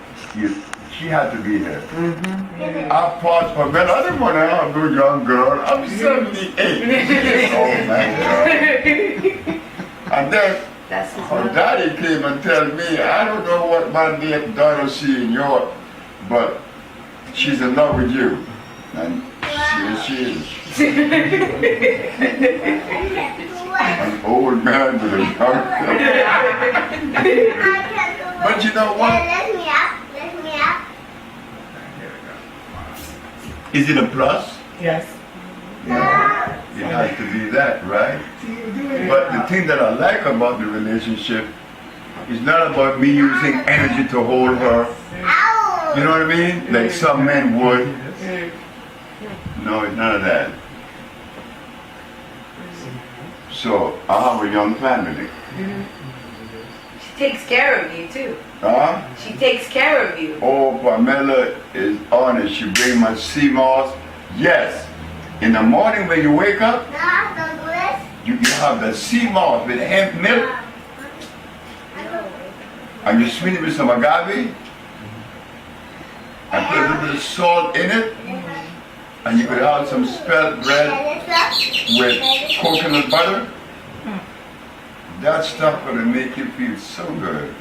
she had to be there. I fought for men. I didn't want to have no young girl. I'm 78. Oh my God. And then That's his her mother. daddy came and told me, I don't know what my dear daughter see in you, but she's in love with you. And she is. An old man with a young girl. But you know what? Let me up. Let me up. Is it a plus? Yes. Yeah. It has to be that, right? But the thing that I like about the relationship is not about me using energy to hold her. Ow. You know what I mean? Like some men would. No, it's none of that. So I have a young family. She takes care of you too. Huh? She takes care of you. Oh, Pamela is honest. She bring my sea moss. Yes. In the morning when you wake up, No, don't do this. you have the sea moss with hemp milk, and you sweeten it with some agave, and put a little bit of salt in it, and you could have some spelt bread with coconut butter. That stuff gonna make you feel so good.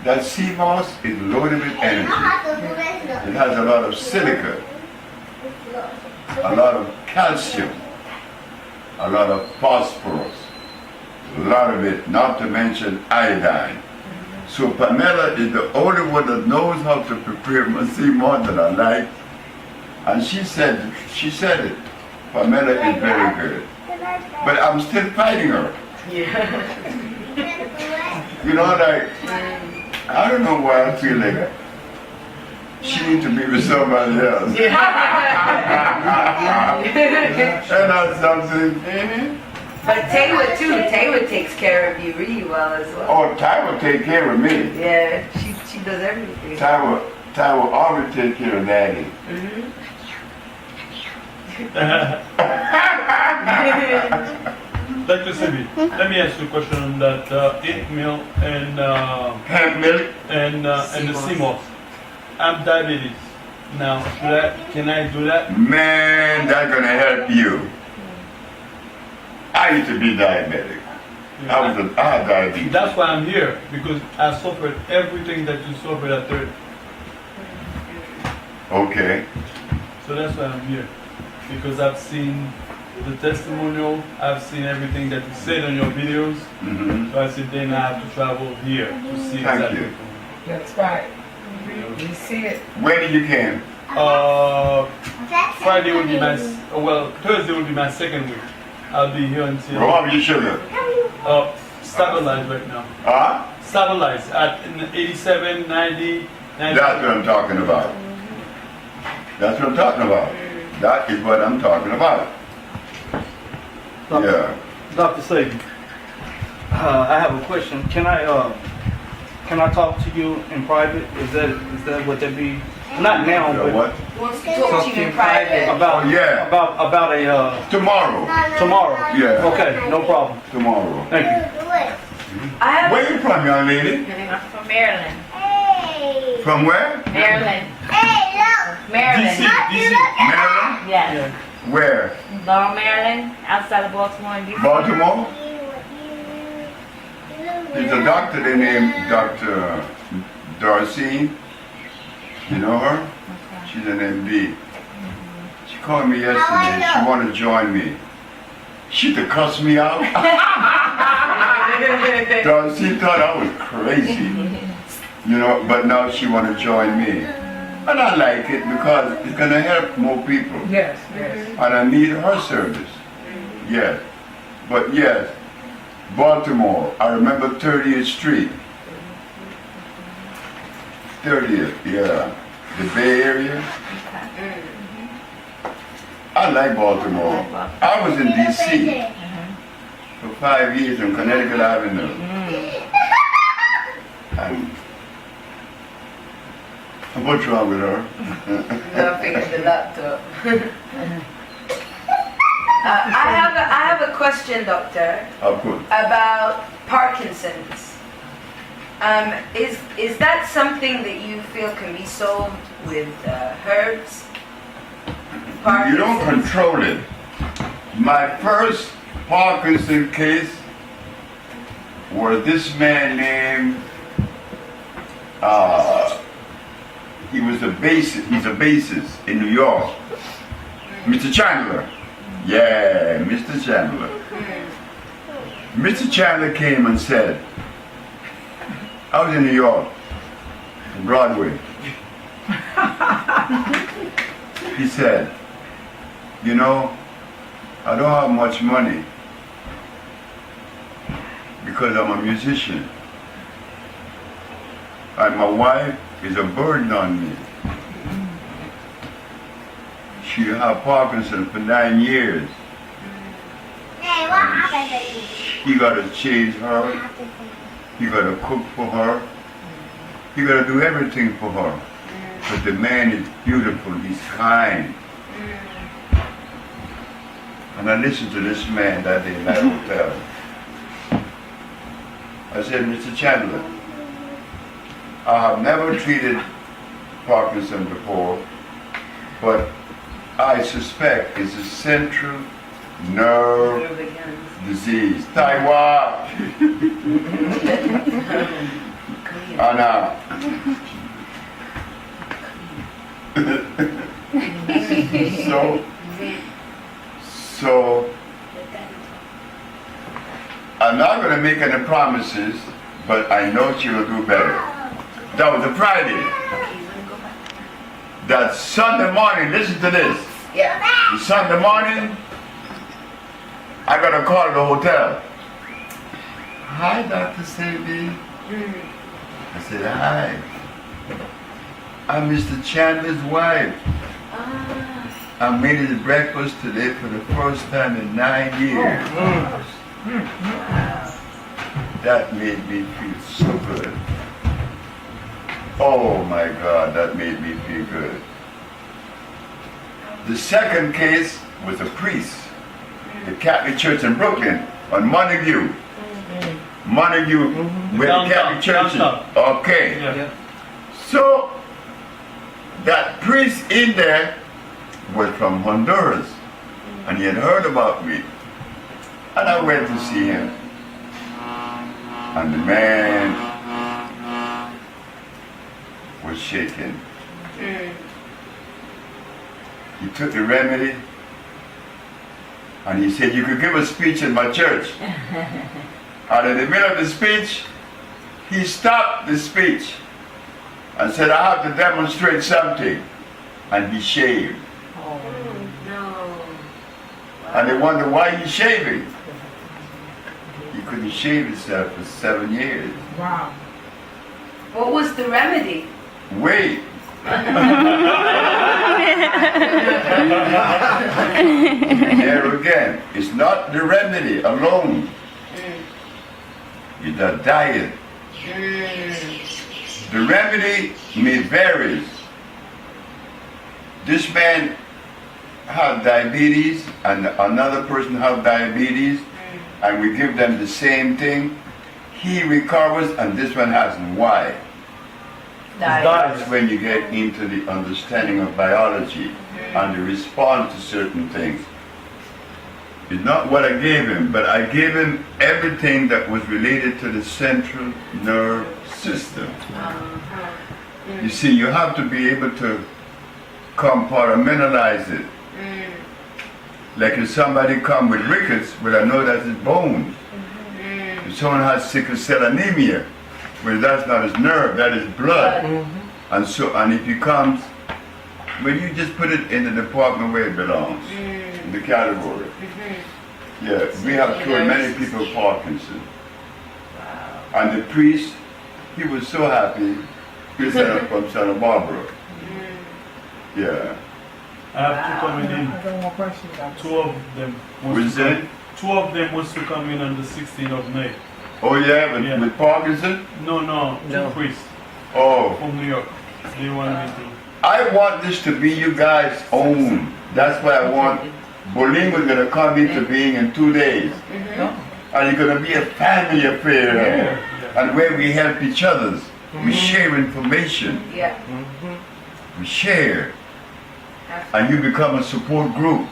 That sea moss is loaded with energy. It has a lot of silica, a lot of calcium, a lot of phosphorus, a lot of it, not to mention iodine. So Pamela is the only one that knows how to prepare my sea moss that I like. And she said it. Pamela is very good. But I'm still fighting her. You know, like, I don't know why I feel like she needs to be with somebody else. And that's something. But Taylor too. Taylor takes care of you really well as well. Oh, Ty will take care of me. Yeah, she does everything. Ty will always take care of Daddy. Dr. Sebi, let me ask you a question on that 8 meal and Hemp milk? and the CMOS. I'm diabetes now. Can I do that? Man, that's gonna help you. I used to be diabetic. I had diabetes. That's why I'm here, because I suffered everything that you suffered at 30. Okay. So that's why I'm here, because I've seen the testimonial, I've seen everything that you said on your videos. Mm-hmm. So I said, then I have to travel here to see Thank exactly. you. That's right. We see it. When did you came? Friday will be Thursday will be my second week. I'll be here until Roll up your sugar. stabilized right now. Huh? Stabilized at 87, 90, 90. That's what I'm talking about. That's what I'm talking about. That is what I'm talking about. Yeah. Dr. Sebi, I have a question. Can I talk to you in private? Is that what that be? Not now, You know but what? Wants to talk to you in private. about Oh, yeah. about a Tomorrow. tomorrow. Yeah. Okay, no problem. Tomorrow. Thank you. I have Where you from, young lady? I'm from Maryland. Hey. From where? Maryland. Hey, look. Maryland. Maryland? Yes. Where? Laurel, Maryland, outside of Baltimore and DC. Baltimore? There's a doctor they named Dr. Darcy. You know her? She's an MD. She called me yesterday. She wanted to join me. She to cuss me out. Darcy thought I was crazy. You know, but now she want to join me. And I like it because it's going to help more people. Yes, yes. And I need her service. Yes. But yes, Baltimore, I remember 30th Street. 30th, yeah. The Bay Area. I like Baltimore. I was in D.C. for 5 years on Connecticut Avenue. And what's wrong with her? Nothing in the laptop. I have a question, doctor, Of course. about Parkinson's. Is that something that you feel can be solved with herbs? You don't control it. My first Parkinson case was this man named, he's a bassist in New York. Mr. Chandler. Yeah, Mr. Chandler. Mr. Chandler came and said, I was in New York, Broadway. He said, you know, I don't have much money because I'm a musician. And my wife is a burden on me. She had Parkinson's for 9 years. Hey, what happened to you? He got to change her. He got to cook for her. He got to do everything for her. But the man is beautiful. He's kind. And I listened to this man that day in that hotel. I said, Mr. Chandler, I have never treated Parkinson before, but I suspect it's a central nerve disease. Taiwan. Anna. So I'm not going to make any promises, but I know she will do better. That was a Friday. That Sunday morning, listen to this. Yeah. The Sunday morning, I got a call at the hotel. Hi, Dr. Sebi. I said, hi. I'm Mr. Chandler's wife. I made his breakfast today for the first time in 9 years. That made me feel so good. Oh my God, that made me feel good. The second case was a priest, the Catholic Church in Brooklyn, on Montague. Montague, where the Catholic Church is. Okay. Yeah. So, that priest in there was from Honduras, and he had heard about me. And I went to see him. And the man was shaking. He took the remedy, and he said, you could give a speech in my church. And in the middle of the speech, he stopped the speech and said, I have to demonstrate something. And he shaved. And they wonder why he's shaving. He couldn't shave himself for 7 years. Wow. What was the remedy? Wait. There again, it's not the remedy alone. It's a diet. The remedy may vary. This man had diabetes and another person had diabetes, and we give them the same thing. He recovers and this one hasn't. Why? That's when you get into the understanding of biology and the response to certain things. It's not what I gave him, but I gave him everything that was related to the central nerve system. You see, you have to be able to compartmentalize it. Like if somebody come with rickets, well, I know that's his bones. If someone has sickle cell anemia, well, that's not his nerve, that is blood. And if he comes, well, you just put it in the department where it belongs, in the category. Yeah, we have cured many people with Parkinson's. And the priest, he was so happy. From Santa Barbara. Yeah. I have two coming in. I got one question about Two of them. What's that? Two of them was to come in on the 16th of May. Oh yeah, Yeah. with Parkinson? No, two priests Oh. from New York. They wanted me to. I want this to be you guys' own. That's why I want Bolingo gonna come into being in 2 days. And it's gonna be a family affair here. And where we help each other. We share information. Yeah. We share. And you become a support group.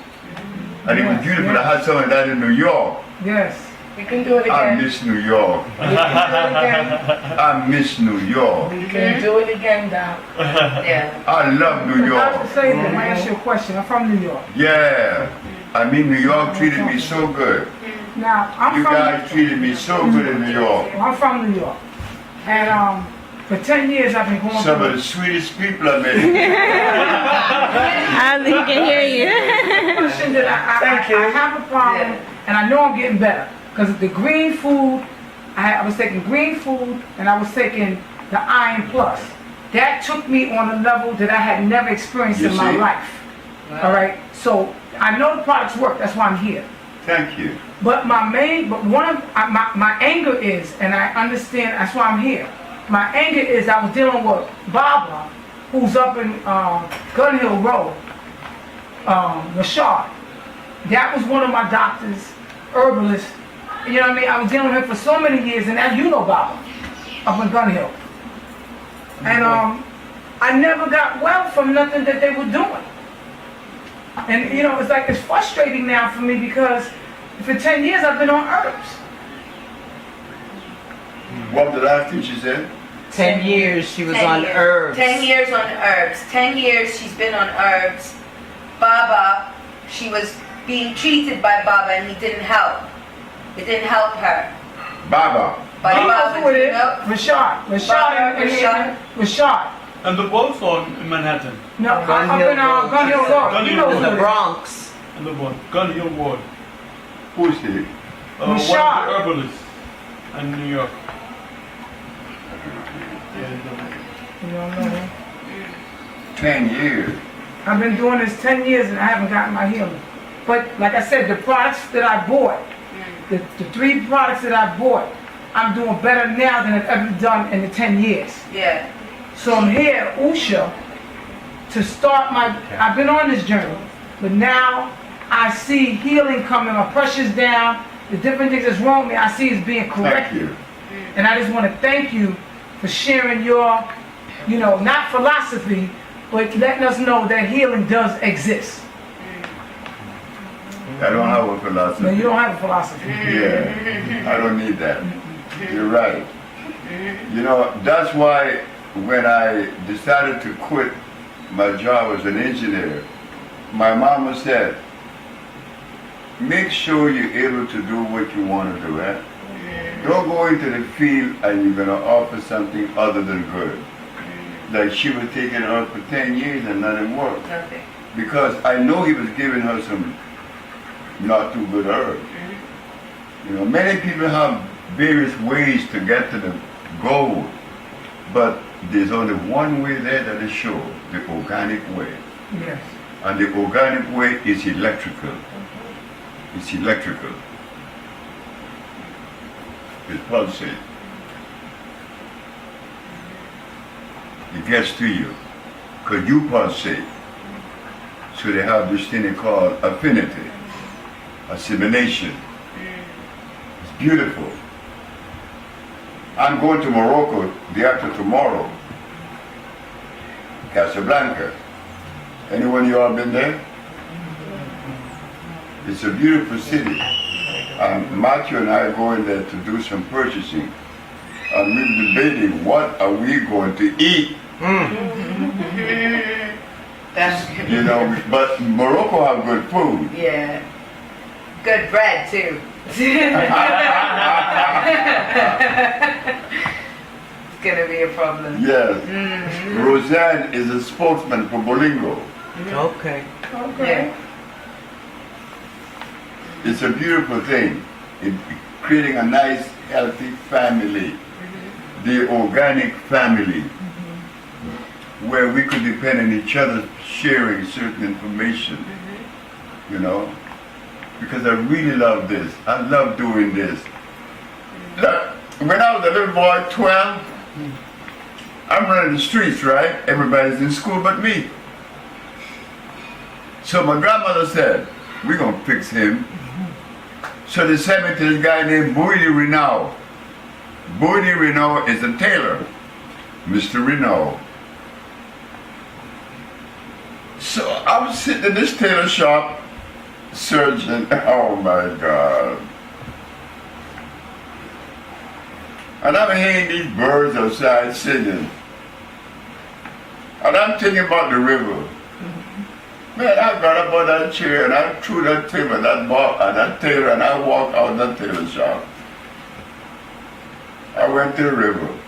And it was beautiful to have something like that in New York. Yes, we can do it I again. miss New York. We can do it again. I miss New York. We can do it again, Doc. Yeah. I love New I have York. to say that. I ask you a question. I'm from New York. Yeah. I mean, New York treated me so good. Now, I'm You from. guys treated me so good in New York. I'm from New York, and for 10 years I've been going Some through. of the sweetest people I met. He can hear you. Question that I have a problem, and I know I'm getting better because the green food. I was taking green food, and I was taking the Iron Plus. That took me on a level that I had never experienced You in my see? life. All right, so I know the products work. That's why I'm here. Thank you. But my anger is, and I understand. That's why I'm here. My anger is I was dealing with Barbara, who's up in Gun Hill Road, Rashad. That was one of my doctors, herbalist. You know what I mean? I was dealing with him for so many years, and now you know Barbara, up in Gun Hill. And I never got well from nothing that they were doing. And you know, it's like it's frustrating now for me because for 10 years I've been on herbs. What was the last thing she said? 10 years she was 10 on years. herbs. 10 years on herbs. 10 years she's been on herbs. Baba, she was being treated by Baba and he didn't help. It didn't help her. Baba. By He knows Baba, who it you is. know? Rashad. Rashad. Rashad. And the both are in Manhattan. No, up Gun in Hill Road. Gun Hill Gun Road. You Hill know Road. In who the it is. Bronx. And the one. Gun Hill Ward. Who's he? One of the Rashad. herbalists in New York. You don't know him? 10 years. I've been doing this 10 years and I haven't gotten my healing. But like I said, the products that I bought, the 3 products that I bought, I'm doing better now than I've ever done in the 10 years. Yeah. So I'm here, Usha, to start I've been on this journey, but now I see healing coming, my pressure's down, the different things that's wrong with me, I see it's being Thank corrected. you. And I just want to thank you for sharing your, not philosophy, but letting us know that healing does exist. I don't have a philosophy. No, you don't have a philosophy. Yeah, I don't need that. You're right. You know, that's why when I decided to quit my job as an engineer, my mama said, make sure you're able to do what you want to do. Eh? Don't go into the field and you're going to offer something other than good. Like she was taking her for 10 years and nothing worked. Nothing. Because I know he was giving her some not too good herbs. You know, many people have various ways to get to the goal, but there's only one way there that is sure, the organic way. Yes. And the organic way is electrical. It's electrical. It's pulsate. It gets to you, because you pulsate. So they have this thing they call affinity, assimilation. It's beautiful. I'm going to Morocco the after tomorrow. Casablanca. Anyone you all been there? It's a beautiful city. Matthew and I are going there to do some purchasing. And we're debating what are we going to eat. That's You know, but Morocco have good food. yeah. Good bread too. It's gonna be a problem. Yes. Roseanne is a spokesman for Bolingo. Okay. Okay. It's a beautiful thing. It, creating a nice, healthy family. The organic family. where we could depend on each other sharing certain information, you know, because I really love this. I love doing this. Look, when I was a little boy, 12, I'm running the streets, right? Everybody's in school but me. So my grandmother said, we're going to fix him. So they sent me to this guy named Boydie Renaud. Boydie Renaud is a tailor, Mr. Renaud. So I was sitting in this tailor shop, searching, oh my God. And I'm hearing these birds outside singing. And I'm thinking about the river. Man, I got up on that chair and I threw that table, that tailor, and I walked out that tailor shop. I went to the river.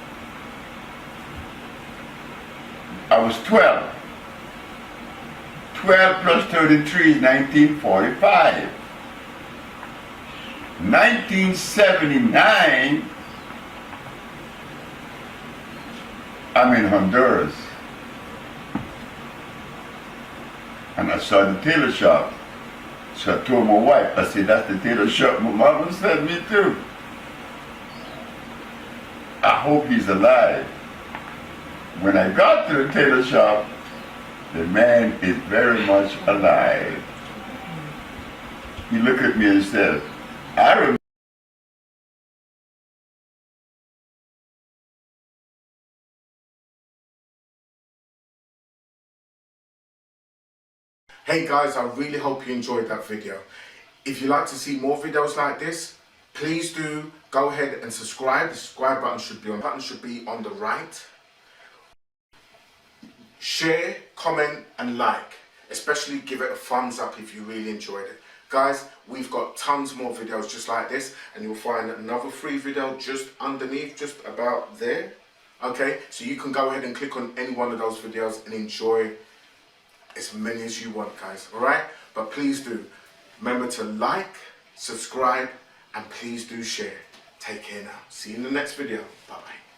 I was 12. 12 plus 33 is 1945. 1979, I'm in Honduras. And I saw the tailor shop. So I told my wife, I said, that's the tailor shop my mama sent me to. I hope he's alive. When I got to the tailor shop, the man is very much alive. He looked at me and said, I remember. Hey guys, I really hope you enjoyed that video. If you'd like to see more videos like this, please do go ahead and subscribe. The subscribe button should be on the right. Share, comment and like. Especially give it a thumbs up if you really enjoyed it. Guys, we've got tons more videos just like this, and you'll find another free video just underneath, just about there. Okay, so you can go ahead and click on any one of those videos and enjoy as many as you want, guys, all right? But please do remember to like, subscribe, and please do share. Take care now. See you in the next video. Bye-bye.